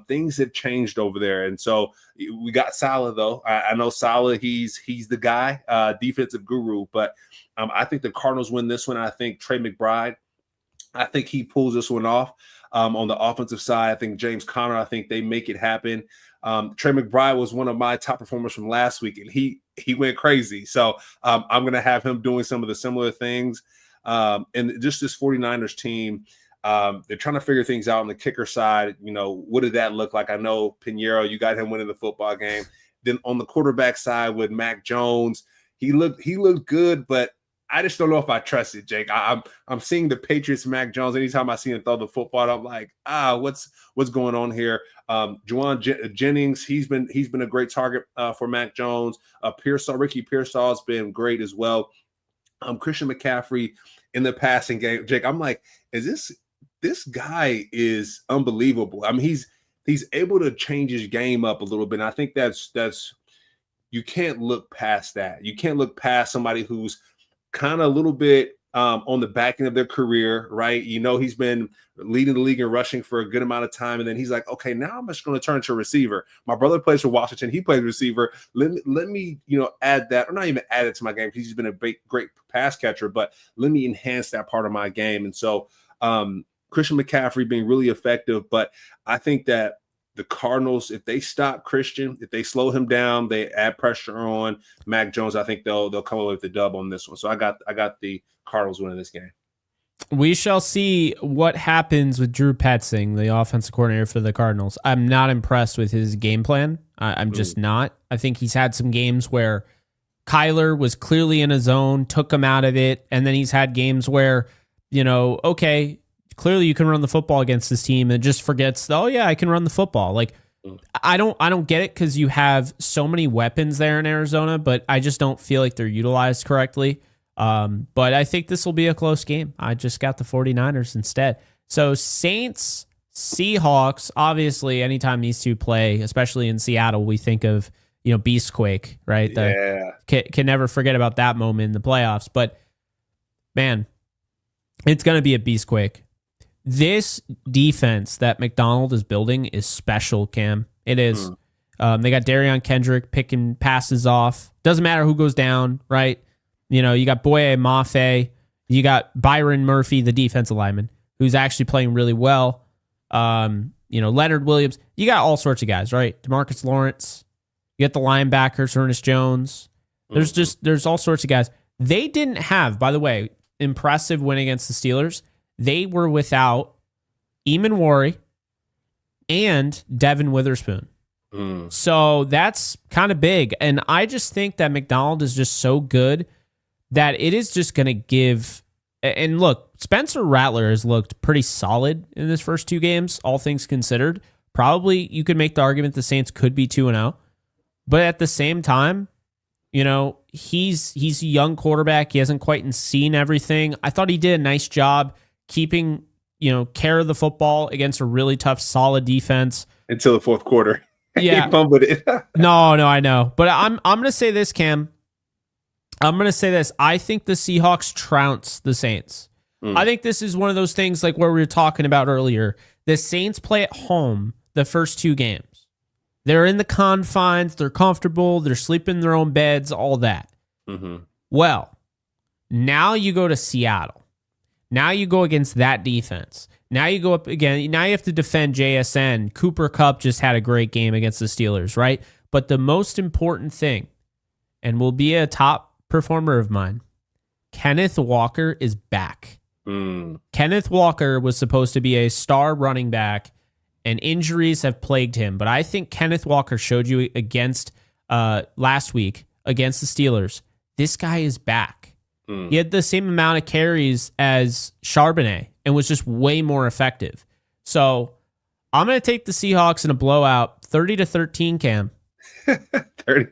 Things have changed over there. And so we got Saleh, though. I know Saleh, he's the guy, defensive guru. But I think the Cardinals win this one. I think Trey McBride, I think he pulls this one off. On the offensive side, I think James Conner, I think they make it happen. Trey McBride was one of my top performers from last week, and he went crazy. So I'm going to have him doing some of the similar things. And just this 49ers team, they're trying to figure things out on the kicker side. What did that look like? I know Pinheiro, you got him winning the football game. Then on the quarterback side with Mac Jones, he looked good, but I just don't know if I trust it, Jake. I'm seeing the Patriots, Mac Jones. Anytime I see him throw the football, I'm like, what's going on here? Juwan Jennings, he's been a great target for Mac Jones. Ricky Pearsall has been great as well. Christian McCaffrey in the passing game, Jake. I'm like, this guy is unbelievable. I mean, he's able to change his game up a little bit. And I think that's you can't look past that. You can't look past somebody who's kind of a little bit on the back end of their career, right? He's been leading the league in rushing for a good amount of time. And then he's like, okay, now I'm just going to turn to a receiver. My brother plays for Washington. He plays receiver. Let me, add that, or not even add it to my game. He's been a great pass catcher, but let me enhance that part of my game. And so Christian McCaffrey being really effective. But I think that the Cardinals, if they stop Christian, if they slow him down, they add pressure on Mac Jones, I think they'll come away with the dub on this one. So I got the Cardinals winning this game. We shall see what happens with Drew Petzing, the offensive coordinator for the Cardinals. I'm not impressed with his game plan. I'm just not. I think he's had some games where Kyler was clearly in a zone, took him out of it, and then he's had games where, okay, clearly you can run the football against this team, and just forgets, oh yeah, I can run the football. Like, I don't get it, because you have so many weapons there in Arizona, but I just don't feel like they're utilized correctly. But I think this will be a close game. I just got the 49ers instead. So Saints, Seahawks, obviously anytime these two play, especially in Seattle, we think of, Beastquake, right? Yeah. Can never forget about that moment in the playoffs. But man, it's going to be a Beastquake. This defense that McDonald is building is special, Cam. It is. They got Darion Kendrick picking passes off. Doesn't matter who goes down, right? You got Boye Mafe. You got Byron Murphy, the defensive lineman, who's actually playing really well. Leonard Williams. You got all sorts of guys, right? DeMarcus Lawrence. You got the linebackers, Ernest Jones. There's all sorts of guys. They didn't have, by the way, impressive win against the Steelers. They were without Eamon Worry and Devin Witherspoon. So that's kind of big. And I just think that McDonald is just so good that it is just going to give. And look, Spencer Rattler has looked pretty solid in his first two games, all things considered. Probably you could make the argument the Saints could be 2-0. But at the same time, You know, he's a young quarterback. He hasn't quite seen everything. I thought he did a nice job keeping, care of the football against a really tough, solid defense. Until the fourth quarter. Yeah. He fumbled it. No, I know. But I'm going to say this, Cam. I'm going to say this. I think the Seahawks trounce the Saints. I think this is one of those things like where we were talking about earlier. The Saints play at home the first two games. They're in the confines. They're comfortable. They're sleeping in their own beds, all that. Mm-hmm. Well, now you go to Seattle. Now you go against that defense. Now you go up again. Now you have to defend JSN. Cooper Kupp just had a great game against the Steelers, right? But the most important thing, and will be a top performer of mine, Kenneth Walker is back. Kenneth Walker was supposed to be a star running back, and injuries have plagued him. But I think Kenneth Walker showed you against last week against the Steelers. This guy is back. He had the same amount of carries as Charbonnet and was just way more effective. So I'm going to take the Seahawks in a blowout, 30-13, Cam. 30. Kind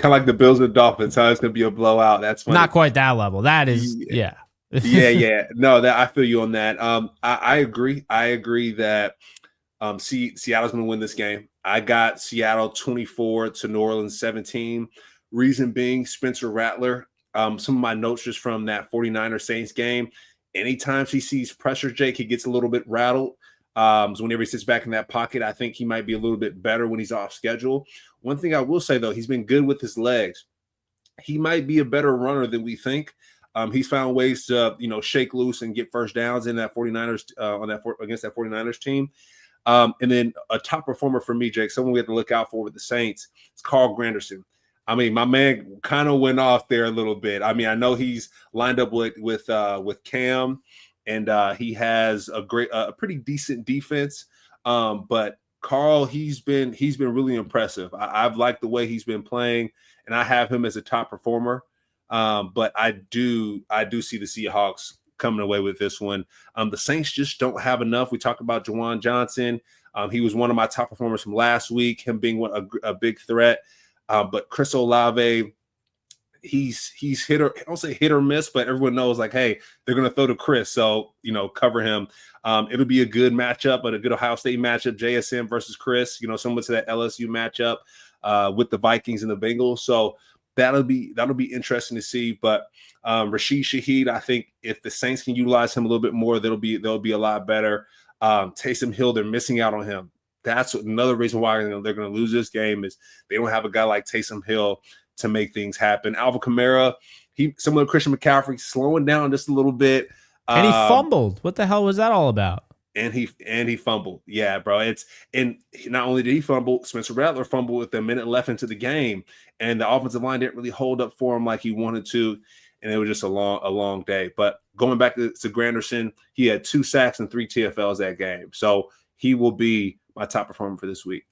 of like the Bills and Dolphins. How it's going to be a blowout. That's funny. Not quite that level. That is, yeah. Yeah. No, that I feel you on that. I agree. I agree that Seattle's going to win this game. I got Seattle 24 to New Orleans 17. Reason being, Spencer Rattler. Some of my notes just from that 49ers Saints game. Anytime he sees pressure, Jake, he gets a little bit rattled. So whenever he sits back in that pocket, I think he might be a little bit better when he's off schedule. One thing I will say, though, he's been good with his legs. He might be a better runner than we think. He's found ways to, shake loose and get first downs in that 49ers against that 49ers team. And then a top performer for me, Jake, someone we have to look out for with the Saints, it's Carl Granderson. I mean, my man kind of went off there a little bit. I mean, I know he's lined up with Cam, and he has a pretty decent defense. But Carl, he's been really impressive. I've liked the way he's been playing, and I have him as a top performer. But I do see the Seahawks coming away with this one. The Saints just don't have enough. We talked about Juwan Johnson. He was one of my top performers from last week, him being a big threat. But Chris Olave, he's hit or I don't say hit or miss, but everyone knows like, hey, they're going to throw to Chris. So, cover him. It'll be a good matchup, but a good Ohio State matchup, JSN versus Chris, similar to that LSU matchup with the Vikings and the Bengals. So that'll be interesting to see. But Rashid Shaheed, I think if the Saints can utilize him a little bit more, they'll be a lot better. Taysom Hill, they're missing out on him. That's another reason why they're going to lose this game is they don't have a guy like Taysom Hill to make things happen. Alvin Kamara, similar to Christian McCaffrey, slowing down just a little bit. And he fumbled. What the hell was that all about? And he fumbled. Yeah, bro. And not only did he fumble, Spencer Rattler fumbled with a minute left into the game, and the offensive line didn't really hold up for him like he wanted to, and it was just a long day. But going back to Granderson, he had 2 sacks and 3 TFLs that game, so he will be my top performer for this week.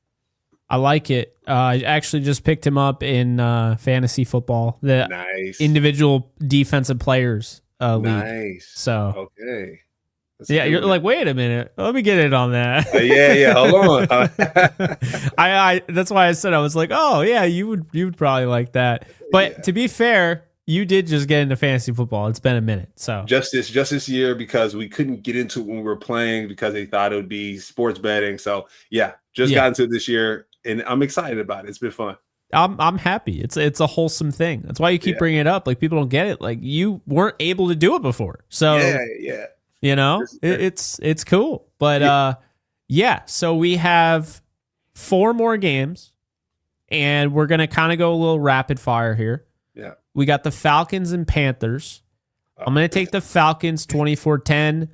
I like it. I actually just picked him up in fantasy football. The individual defensive players league. Nice. So okay. Yeah, you're like, wait a minute. Let me get it on that. Yeah. Hold on. I that's why I said I was like, oh yeah, you would probably like that. But to be fair, you did just get into fantasy football. It's been a minute. So just this year because we couldn't get into it when we were playing because they thought it would be sports betting. So got into it this year, and I'm excited about it. It's been fun. I'm happy. It's a wholesome thing. That's why you keep bringing it up. Like people don't get it. Like you weren't able to do it before. So yeah. It's cool. But so we have 4 more games, and we're gonna kind of go a little rapid fire here. Yeah. We got the Falcons and Panthers. I'm going to take the Falcons 24-10.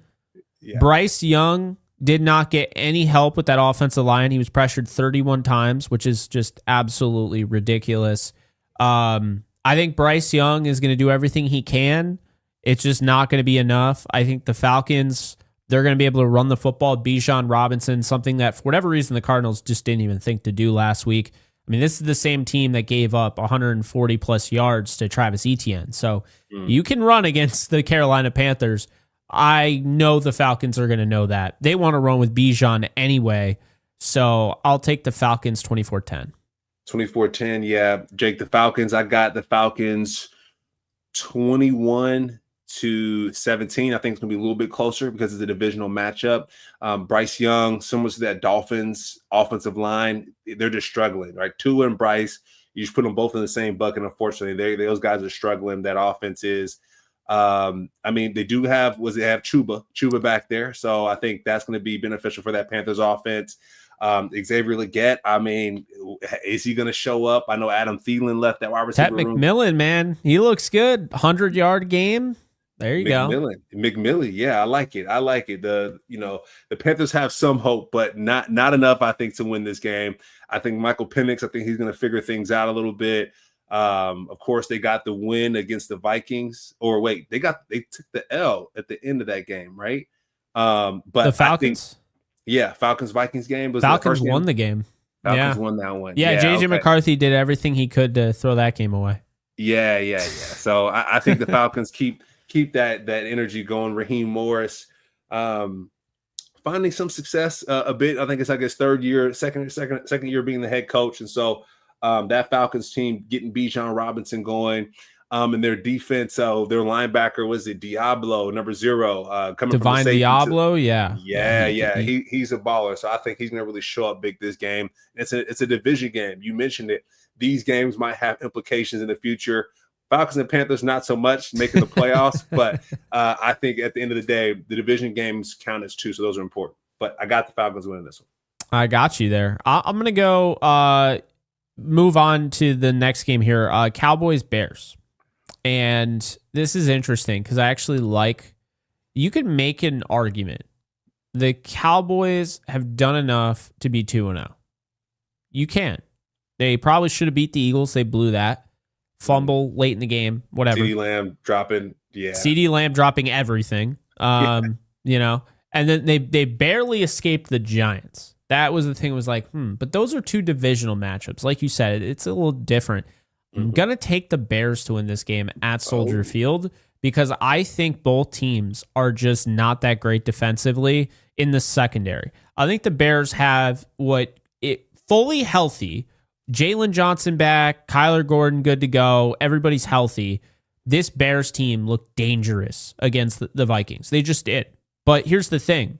Yeah. Bryce Young did not get any help with that offensive line. He was pressured 31 times, which is just absolutely ridiculous. I think Bryce Young is going to do everything he can. It's just not going to be enough. I think the Falcons, they're going to be able to run the football. Bijan Robinson, something that for whatever reason the Cardinals just didn't even think to do last week. I mean, this is the same team that gave up 140 plus yards to Travis Etienne. So you can run against the Carolina Panthers. I know the Falcons are going to know that. They want to run with Bijan anyway. So I'll take the Falcons 24-10. 24-10. Yeah, Jake, the Falcons. I got the Falcons 21-17. I think it's going to be a little bit closer because it's a divisional matchup. Bryce Young, similar to that Dolphins offensive line, they're just struggling, right? Tua and Bryce, you just put them both in the same bucket. Unfortunately, those guys are struggling. That offense is. I mean, they do have Chuba back there, so I think that's going to be beneficial for that Panthers offense. Xavier Legette, I mean, is he going to show up? I know Adam Thielen left that wide receiver room. McMillan, man, he looks good. 100-yard game. There you go. McMillan, yeah, I like it. The Panthers have some hope, but not enough, I think, to win this game. I think Michael Penix, I think he's going to figure things out a little bit. Of course, they got the win against the Vikings. Or wait, they took the L at the end of that game, right? But the Falcons. Falcons-Vikings game was Falcons won the game. Falcons won that one. Yeah, JJ McCarthy did everything he could to throw that game away. Yeah. So I think the Falcons keep that energy going. Raheem Morris finding some success a bit. I think it's like his second year being the head coach, and so that Falcons team getting Bijan Robinson going. And their defense, their linebacker was it Diablo, number 0, coming Divine from Diablo, yeah. He's a baller, so I think he's gonna really show up big this game. It's a division game. You mentioned it. These games might have implications in the future. Falcons and Panthers not so much making the playoffs, but I think at the end of the day, the division games count as 2, so those are important. But I got the Falcons winning this one. I got you there. I'm gonna go move on to the next game here. Cowboys Bears. And this is interesting because I actually you could make an argument. The Cowboys have done enough to be 2-0. You can. They probably should have beat the Eagles. They blew that. Fumble late in the game, whatever. CeeDee Lamb dropping, CeeDee Lamb dropping everything. And then they barely escaped the Giants. That was the thing, was like, but those are 2 divisional matchups. Like you said, it's a little different. I'm going to take the Bears to win this game at Soldier Field because I think both teams are just not that great defensively in the secondary. I think the Bears have fully healthy, Jalen Johnson back, Kyler Gordon good to go, everybody's healthy. This Bears team looked dangerous against the Vikings. They just did. But here's the thing,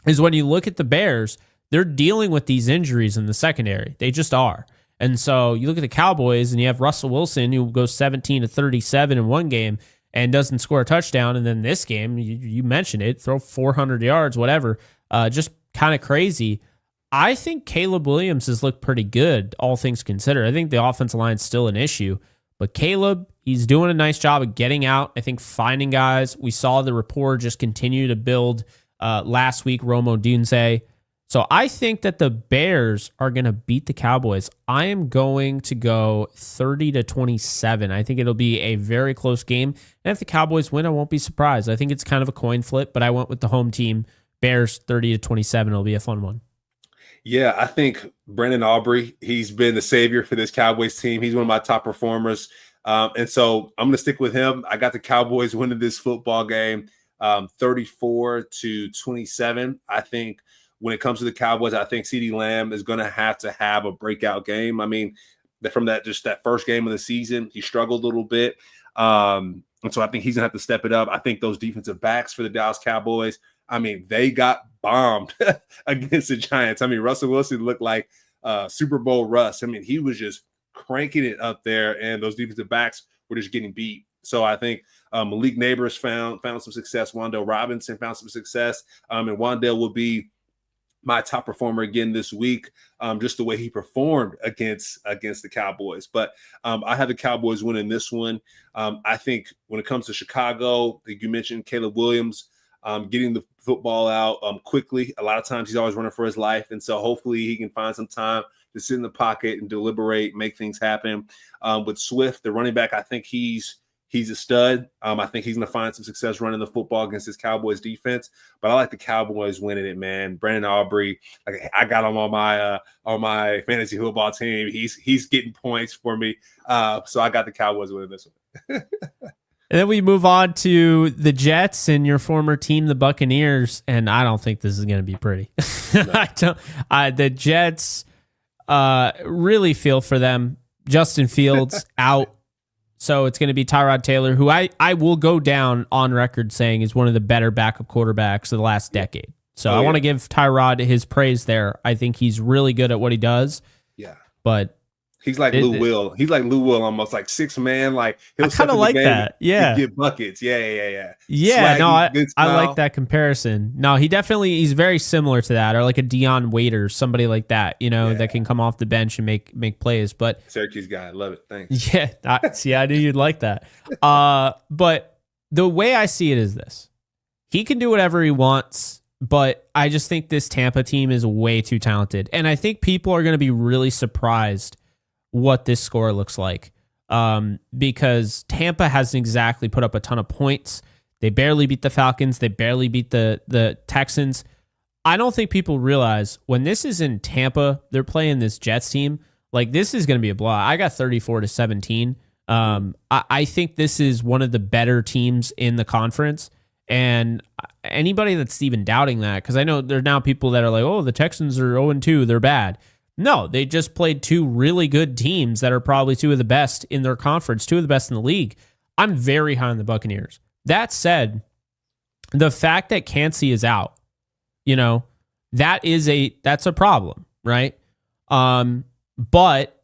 is when you look at the Bears, they're dealing with these injuries in the secondary. They just are. And so you look at the Cowboys and you have Russell Wilson who goes 17-37 in one game and doesn't score a touchdown. And then this game, you mentioned it, throw 400 yards, whatever, just kind of crazy. I think Caleb Williams has looked pretty good, all things considered. I think the offensive line's still an issue. But Caleb, he's doing a nice job of getting out, I think finding guys. We saw the rapport just continue to build last week, Rome Odunze. So I think that the Bears are going to beat the Cowboys. I am going to go 30-27. I think it'll be a very close game. And if the Cowboys win, I won't be surprised. I think it's kind of a coin flip, but I went with the home team. Bears 30-27. It'll be a fun one. Yeah, I think Brandon Aubrey, he's been the savior for this Cowboys team. He's one of my top performers. And so I'm going to stick with him. I got the Cowboys winning this football game 34-27. I think when it comes to the Cowboys, I think CeeDee Lamb is going to have a breakout game. I mean, from that first game of the season, he struggled a little bit. And so I think he's going to have to step it up. I think those defensive backs for the Dallas Cowboys, I mean, they got bombed against the Giants. I mean, Russell Wilson looked like Super Bowl Russ. I mean, he was just cranking it up there, and those defensive backs were just getting beat. So I think Malik Neighbors found some success. Wan'Dale Robinson found some success. And Wan'Dale will be my top performer again this week, just the way he performed against the Cowboys. But I have the Cowboys winning this one. I think when it comes to Chicago, like you mentioned, Caleb Williams getting the football out quickly. A lot of times he's always running for his life. And so hopefully he can find some time to sit in the pocket and deliberate, make things happen. With Swift, the running back, I think he's a stud. I think he's going to find some success running the football against his Cowboys defense. But I like the Cowboys winning it, man. Brandon Aubrey, I got him on my fantasy football team. He's getting points for me. So I got the Cowboys winning this one. And then we move on to the Jets and your former team, the Buccaneers. And I don't think this is going to be pretty. No. The Jets, Really feel for them. Justin Fields out. So it's going to be Tyrod Taylor, who I will go down on record saying is one of the better backup quarterbacks of the last decade. So I want to give Tyrod his praise there. I think he's really good at what he does. Yeah. But he's like Lou Will. He's like Lou Will, almost like 6 man. Like he'll kind of like that. Yeah. Get buckets. Yeah. Yeah. Swaggy, I like that comparison. No, he's very similar to that, or like a Deion Waiters, somebody like that, that can come off the bench and make plays. But Syracuse guy, love it. Thanks. Yeah. I knew you'd like that. But the way I see it is this: he can do whatever he wants. But I just think this Tampa team is way too talented. And I think people are going to be really surprised what this score looks like, because Tampa hasn't exactly put up a ton of points. They barely beat the Falcons. They barely beat the Texans. I don't think people realize when this is in Tampa, they're playing this Jets team. Like, this is going to be a blowout. I got 34-17. I think this is one of the better teams in the conference. And anybody that's even doubting that, because I know there are now people that are like, oh, the Texans are 0-2, they're bad. No, they just played 2 really good teams that are probably 2 of the best in their conference, 2 of the best in the league. I'm very high on the Buccaneers. That said, the fact that Kancey is out, that's a problem, right? But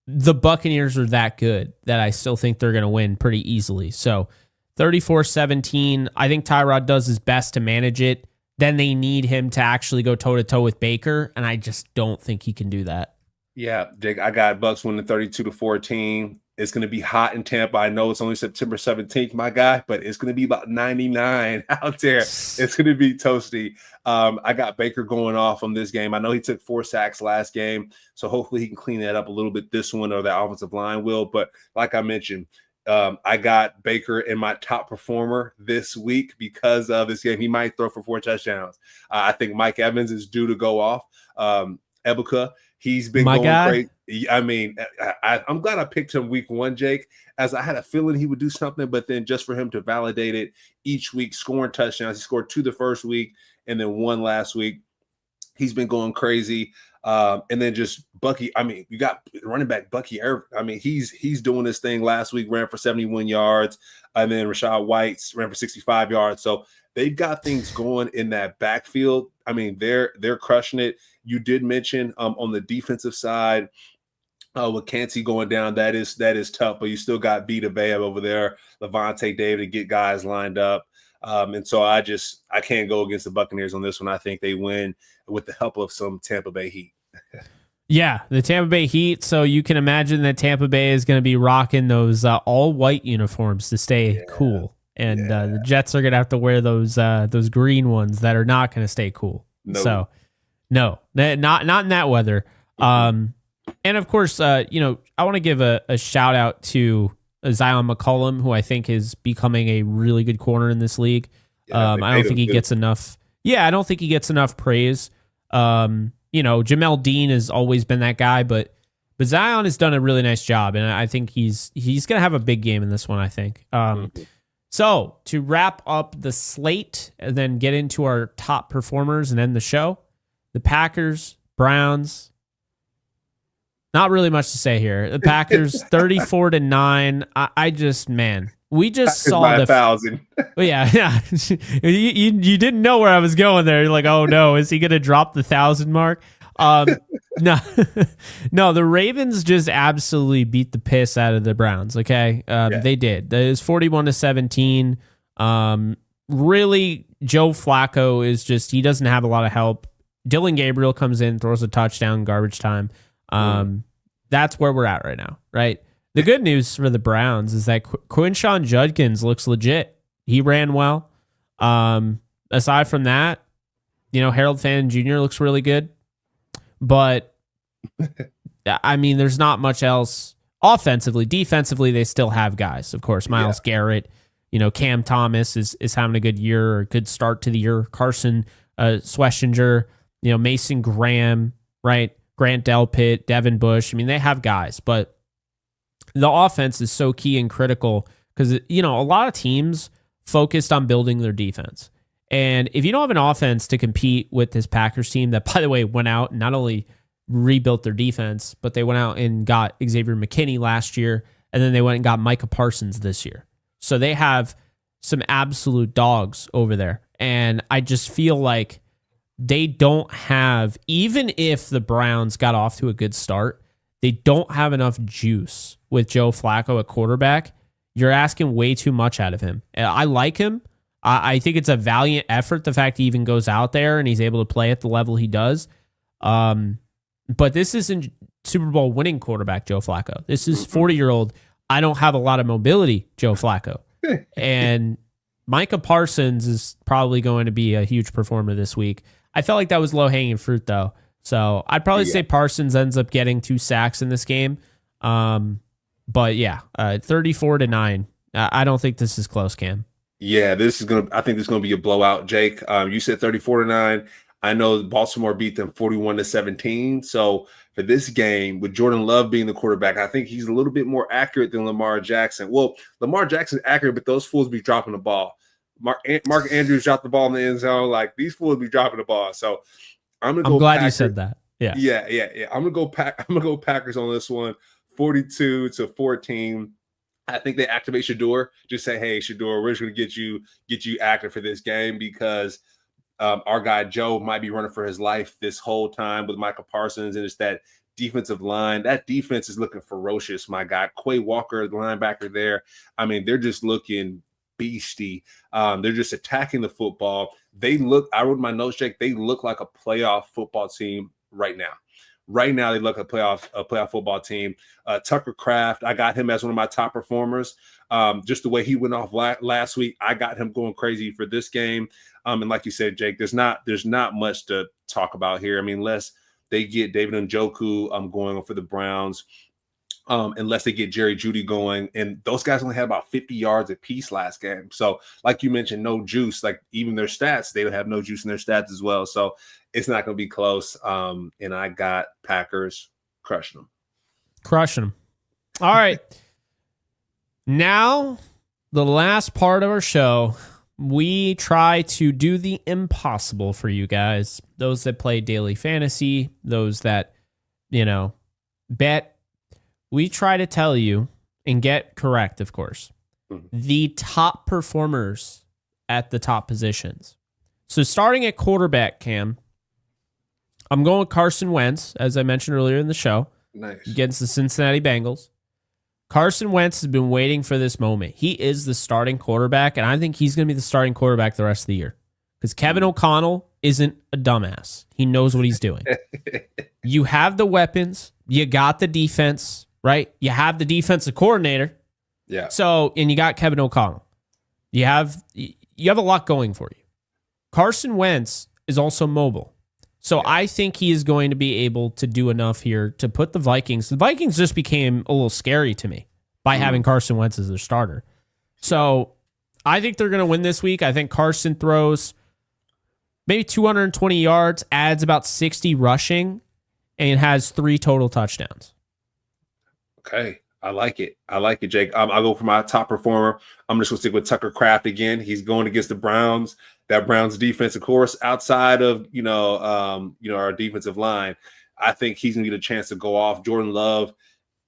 the Buccaneers are that good that I still think they're going to win pretty easily. So 34-17, I think Tyrod does his best to manage it. Then they need him to actually go toe-to-toe with Baker, and I just don't think he can do that. Yeah, Jake, I got Bucks winning 32-14. It's going to be hot in Tampa. I know it's only September 17th, my guy, but it's going to be about 99 out there. It's going to be toasty. I got Baker going off on this game. I know he took 4 sacks last game, so hopefully he can clean that up a little bit this one, or the offensive line will. But like I mentioned, I got Baker in my top performer this week because of this game. He might throw for 4 touchdowns. I think Mike Evans is due to go off. Ebuka, he's been going great. I mean, I'm glad I picked him week 1, Jake, as I had a feeling he would do something, but then just for him to validate it each week, scoring touchdowns. He scored 2 the first week and then 1 last week. He's been going crazy. And then just Bucky, I mean, you got running back Bucky Irving. I mean, he's doing this thing. Last week ran for 71 yards, and then Rashad White ran for 65 yards. So they've got things going in that backfield. I mean, they're crushing it. You did mention on the defensive side, with Kancey going down, that is tough, but you still got Vita Vea over there, Levante David, to get guys lined up. And so I can't go against the Buccaneers on this one. I think they win with the help of some Tampa Bay Heat. Yeah, the Tampa Bay Heat. So you can imagine that Tampa Bay is going to be rocking those all white uniforms to stay cool, and the Jets are going to have to wear those green ones that are not going to stay cool. No. So no, not in that weather. And of course, I want to give a shout out to Zion McCollum, who I think is becoming a really good corner in this league. I don't think he gets enough. Yeah, I don't think he gets enough praise. Jamel Dean has always been that guy, but Zion has done a really nice job, and I think he's going to have a big game in this one, I think. So to wrap up the slate and then get into our top performers and end the show, the Packers, Browns. Not really much to say here. The Packers 34-9. We just saw the 1,000. Yeah. you didn't know where I was going there. You're like, oh no, is he going to drop the 1,000 mark? No, the Ravens just absolutely beat the piss out of the Browns. Okay, They did. It was 41-17. Really, Joe Flacco is he doesn't have a lot of help. Dylan Gabriel comes in, throws a touchdown, garbage time. That's where we're at right now, right? The good news for the Browns is that Quinshawn Judkins looks legit. He ran well. Aside from that, Harold Fannin Jr. looks really good. But, I mean, there's not much else offensively. Defensively, they still have guys. Of course, Myles Garrett, Cam Thomas is having a good year, or a good start to the year. Carson Schwarzenegger, Mason Graham, right? Grant Delpit, Devin Bush. I mean, they have guys, but the offense is so key and critical because, a lot of teams focused on building their defense. And if you don't have an offense to compete with this Packers team that, by the way, went out and not only rebuilt their defense, but they went out and got Xavier McKinney last year, and then they went and got Micah Parsons this year. So they have some absolute dogs over there. And I just feel like they don't have, even if the Browns got off to a good start, they don't have enough juice with Joe Flacco at quarterback. You're asking way too much out of him. I like him. I think it's a valiant effort, the fact he even goes out there and he's able to play at the level he does. But this isn't Super Bowl winning quarterback Joe Flacco. This is 40-year-old, I don't have a lot of mobility Joe Flacco. And Micah Parsons is probably going to be a huge performer this week. I felt like that was low-hanging fruit, though. So I'd probably say Parsons ends up getting 2 sacks in this game. But yeah, 34-9. I don't think this is close, Cam. Yeah, I think this is gonna be a blowout, Jake. You said 34-9. I know Baltimore beat them 41-17. So for this game, with Jordan Love being the quarterback, I think he's a little bit more accurate than Lamar Jackson. Well, Lamar Jackson's accurate, but those fools be dropping the ball. Mark Andrews dropped the ball in the end zone. Like, these fools be dropping the ball. So I'm glad Packers. You said that. Yeah. I'm gonna go Packers on this one, 42-14. I think they activate Shedeur. Just say, hey, Shedeur, we're just gonna get you active for this game because our guy Joe might be running for his life this whole time with Micah Parsons, and it's that defensive line. That defense is looking ferocious, my guy. Quay Walker, the linebacker there. I mean, they're just looking beastie. They're just attacking the football. I wrote my notes, Jake. They look like a playoff football team right now. Right now, they look like a playoff football team. Tucker Kraft, I got him as one of my top performers. Just the way he went off last week, I got him going crazy for this game. And like you said, Jake, there's not much to talk about here. I mean, unless they get David Njoku going for the Browns, unless they get Jerry Jeudy going, and those guys only had about 50 yards apiece last game. So, like you mentioned, no juice. Like even their stats, they don't have no juice in their stats as well. So it's not going to be close. And I got Packers crushing them. All right. Now, the last part of our show, we try to do the impossible for you guys. Those that play daily fantasy, those that, bet. We try to tell you and get correct, of course, the top performers at the top positions. So starting at quarterback, Cam, I'm going with Carson Wentz, as I mentioned earlier in the show. Nice. Against the Cincinnati Bengals. Carson Wentz has been waiting for this moment. He is the starting quarterback, and I think he's going to be the starting quarterback the rest of the year. Because Kevin O'Connell isn't a dumbass. He knows what he's doing. You have the weapons. You got the defense, right? You have the defensive coordinator. Yeah. So, and you got Kevin O'Connell. You have a lot going for you. Carson Wentz is also mobile. So I think he is going to be able to do enough here to put the Vikings. The Vikings just became a little scary to me by having Carson Wentz as their starter. So I think they're going to win this week. I think Carson throws maybe 220 yards, adds about 60 rushing, and has 3 total touchdowns. Okay. I like it, Jake. I'll go for my top performer. I'm just going to stick with Tucker Kraft again. He's going against the Browns. That Browns defense, of course, outside of our defensive line, I think he's going to get a chance to go off. Jordan Love,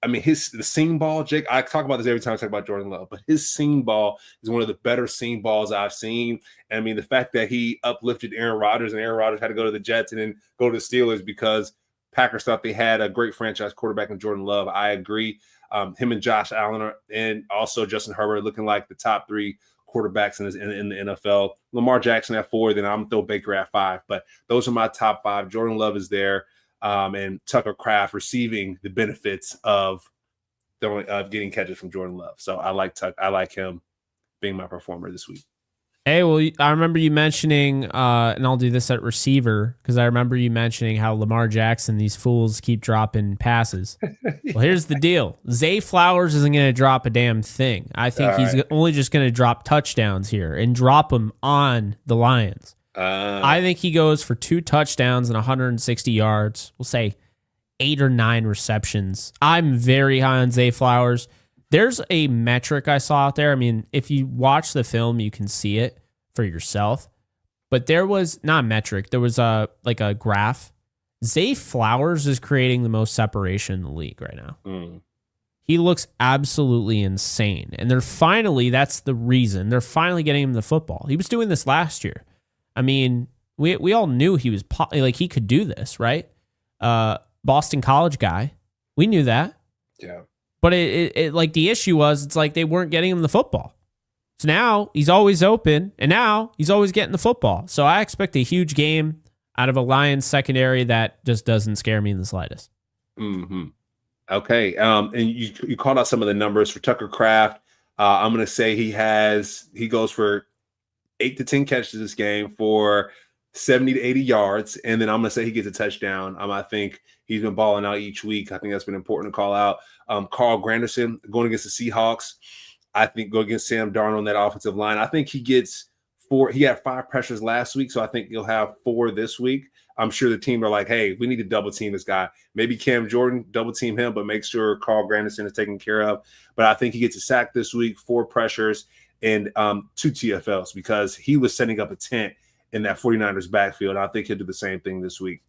I mean, the seam ball, Jake. I talk about this every time I talk about Jordan Love, but his seam ball is one of the better seam balls I've seen. And I mean, the fact that he uplifted Aaron Rodgers, and Aaron Rodgers had to go to the Jets and then go to the Steelers because Packers thought they had a great franchise quarterback in Jordan Love. I agree. Him and Josh Allen and also Justin Herbert looking like the top 3 quarterbacks in the NFL. Lamar Jackson at 4, then I'm going to throw Baker at 5. But those are my top 5. Jordan Love is there, and Tucker Kraft receiving the benefits of getting catches from Jordan Love. So I like him being my performer this week. Hey, well, I remember you mentioning, and I'll do this at receiver, because I remember you mentioning how Lamar Jackson, these fools keep dropping passes. Well, here's the deal. Zay Flowers isn't going to drop a damn thing. I think he's only just going to drop touchdowns here and drop them on the Lions. I think he goes for 2 touchdowns and 160 yards. We'll say 8 or 9 receptions. I'm very high on Zay Flowers. There's a metric I saw out there. I mean, if you watch the film, you can see it for yourself. But there was not a metric. There was a graph Zay Flowers is creating the most separation in the league right now. He looks absolutely insane. And that's the reason. They're finally getting him the football. He was doing this last year. I mean, we all knew he was he could do this, right? Boston College guy. We knew that. Yeah. But it like the issue was it's like they weren't getting him the football. So now he's always open, and now he's always getting the football. So I expect a huge game out of a Lions secondary that just doesn't scare me in the slightest. Mm-hmm. Okay. And you called out some of the numbers for Tucker Kraft. I'm going to say he goes for 8 to 10 catches this game for 70 to 80 yards. And then I'm going to say he gets a touchdown. I think he's been balling out each week. I think that's been important to call out. Carl Granderson going against the Seahawks. I think go against Sam Darnold on that offensive line. I think he gets 4. He had 5 pressures last week, so I think he'll have 4 this week. I'm sure the team are like, hey, we need to double team this guy. Maybe Cam Jordan, double team him, but make sure Carl Granderson is taken care of. But I think he gets a sack this week, 4 pressures, and 2 TFLs because he was setting up a tent in that 49ers backfield. I think he'll do the same thing this week.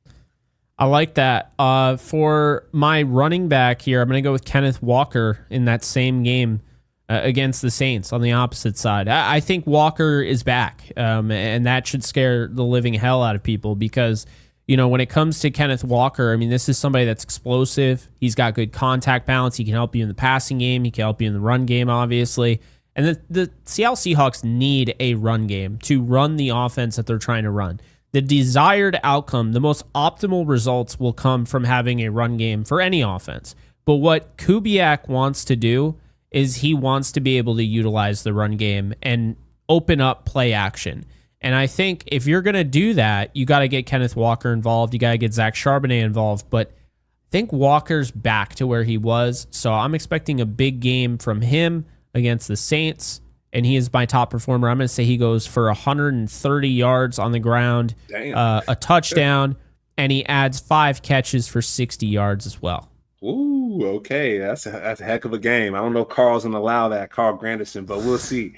I like that. For my running back here, I'm going to go with Kenneth Walker in that same game against the Saints on the opposite side. I think Walker is back, and that should scare the living hell out of people because, when it comes to Kenneth Walker, I mean, this is somebody that's explosive. He's got good contact balance. He can help you in the passing game. He can help you in the run game, obviously. And the Seattle Seahawks need a run game to run the offense that they're trying to run. The desired outcome, the most optimal results will come from having a run game for any offense. But what Kubiak wants to do is he wants to be able to utilize the run game and open up play action. And I think if you're going to do that, you got to get Kenneth Walker involved. You got to get Zach Charbonnet involved. But I think Walker's back to where he was. So I'm expecting a big game from him against the Saints. And he is my top performer. I'm going to say he goes for 130 yards on the ground, a touchdown, and he adds 5 catches for 60 yards as well. Ooh, okay. That's a heck of a game. I don't know if Carl's going to allow that, Carl Granderson, but we'll see.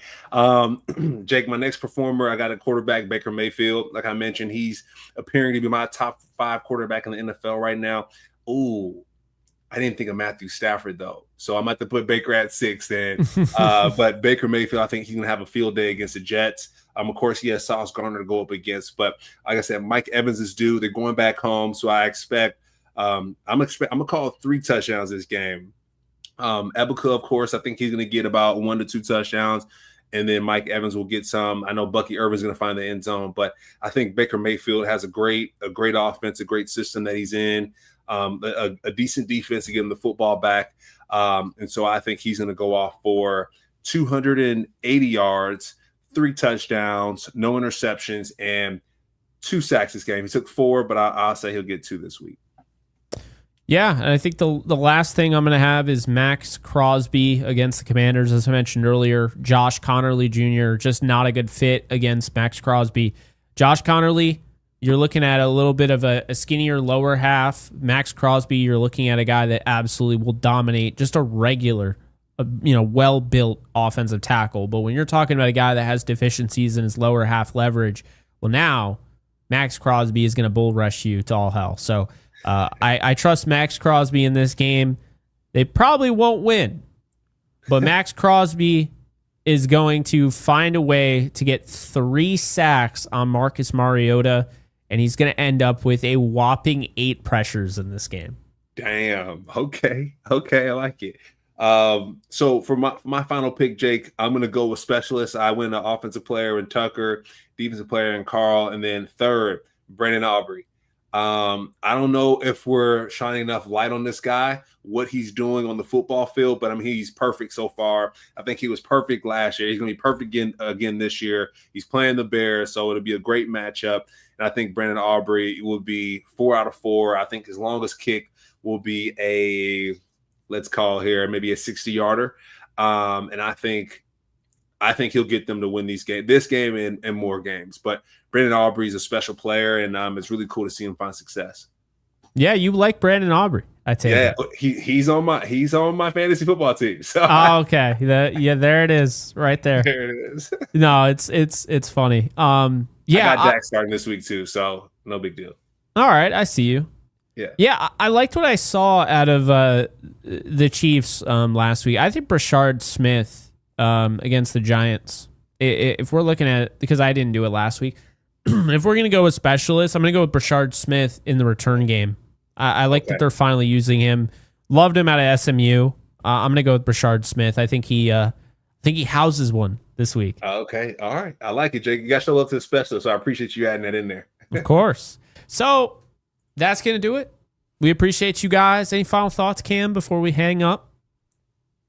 Jake, my next performer, I got a quarterback, Baker Mayfield. Like I mentioned, he's appearing to be my top 5 quarterback in the NFL right now. Ooh, I didn't think of Matthew Stafford, though. So I'm going to have to put Baker at 6 then. But Baker Mayfield, I think he's going to have a field day against the Jets. Of course, he has Sauce Gardner to go up against. But like I said, Mike Evans is due. They're going back home. So I expect I'm gonna call 3 touchdowns this game. Ebuka, of course, I think he's gonna get about 1 to 2 touchdowns, and then Mike Evans will get some. I know Bucky Irvin's gonna find the end zone, but I think Baker Mayfield has a great offense, a great system that he's in, a decent defense to get him the football back, and so I think he's gonna go off for 280 yards, 3 touchdowns, no interceptions, and 2 sacks this game. He took 4, but I'll say he'll get 2 this week. Yeah, and I think the last thing I'm going to have is Max Crosby against the Commanders. As I mentioned earlier, Josh Connerly Jr., just not a good fit against Max Crosby. Josh Connerly, you're looking at a little bit of a skinnier lower half. Max Crosby, you're looking at a guy that absolutely will dominate just a regular, well-built offensive tackle. But when you're talking about a guy that has deficiencies in his lower half leverage, well, now Max Crosby is going to bull rush you to all hell. So I trust Max Crosby in this game. They probably won't win, but Max Crosby is going to find a way to get 3 sacks on Marcus Mariota, and he's going to end up with a whopping 8 pressures in this game. Damn. Okay, I like it. So for my final pick, Jake, I'm going to go with specialists. I went an offensive player in Tucker, defensive player in Carl, and then third, Brandon Aubrey. I don't know if we're shining enough light on this guy, what he's doing on the football field, but he's perfect so far. I think he was perfect last year. He's going to be perfect again this year. He's playing the Bears, so it'll be a great matchup. And I think Brandon Aubrey will be 4 out of 4. I think his longest kick will be let's call here, maybe a 60-yarder. And I think he'll get them to win this game and more games. But Brandon Aubrey is a special player, and it's really cool to see him find success. Yeah, you like Brandon Aubrey, I tell you. Yeah, he's on my fantasy football team. So. Oh, okay. There it is, right there. There it is. No, it's funny. I got Dak starting this week too, so no big deal. All right, I see you. Yeah, I liked what I saw out of the Chiefs last week. I think Brashard Smith against the Giants, if we're looking at it, because I didn't do it last week, if we're going to go with specialists, I'm going to go with Brashard Smith in the return game. I like that they're finally using him. Loved him out of SMU. I'm going to go with Brashard Smith. I think he houses one this week. Okay. All right. I like it, Jake. You got to show love to the specialist, so I appreciate you adding that in there. Of course. So that's going to do it. We appreciate you guys. Any final thoughts, Cam, before we hang up?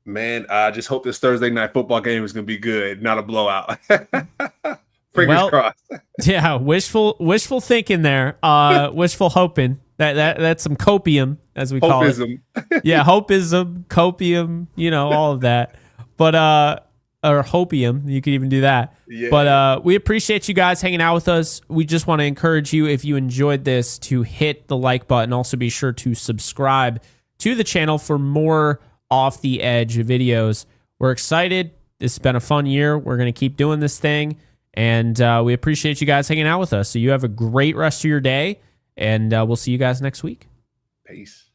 Man, I just hope this Thursday night football game is going to be good, not a blowout. Fingers crossed. Yeah, wishful thinking there. Wishful hoping. That's some copium, as we call it. Yeah, hopeism, copium, all of that. But or hopium, you could even do that. Yeah. But we appreciate you guys hanging out with us. We just want to encourage you, if you enjoyed this, to hit the like button. Also be sure to subscribe to the channel for more Off the Edge videos. We're excited. This has been a fun year. We're going to keep doing this thing. And we appreciate you guys hanging out with us. So you have a great rest of your day. And we'll see you guys next week. Peace.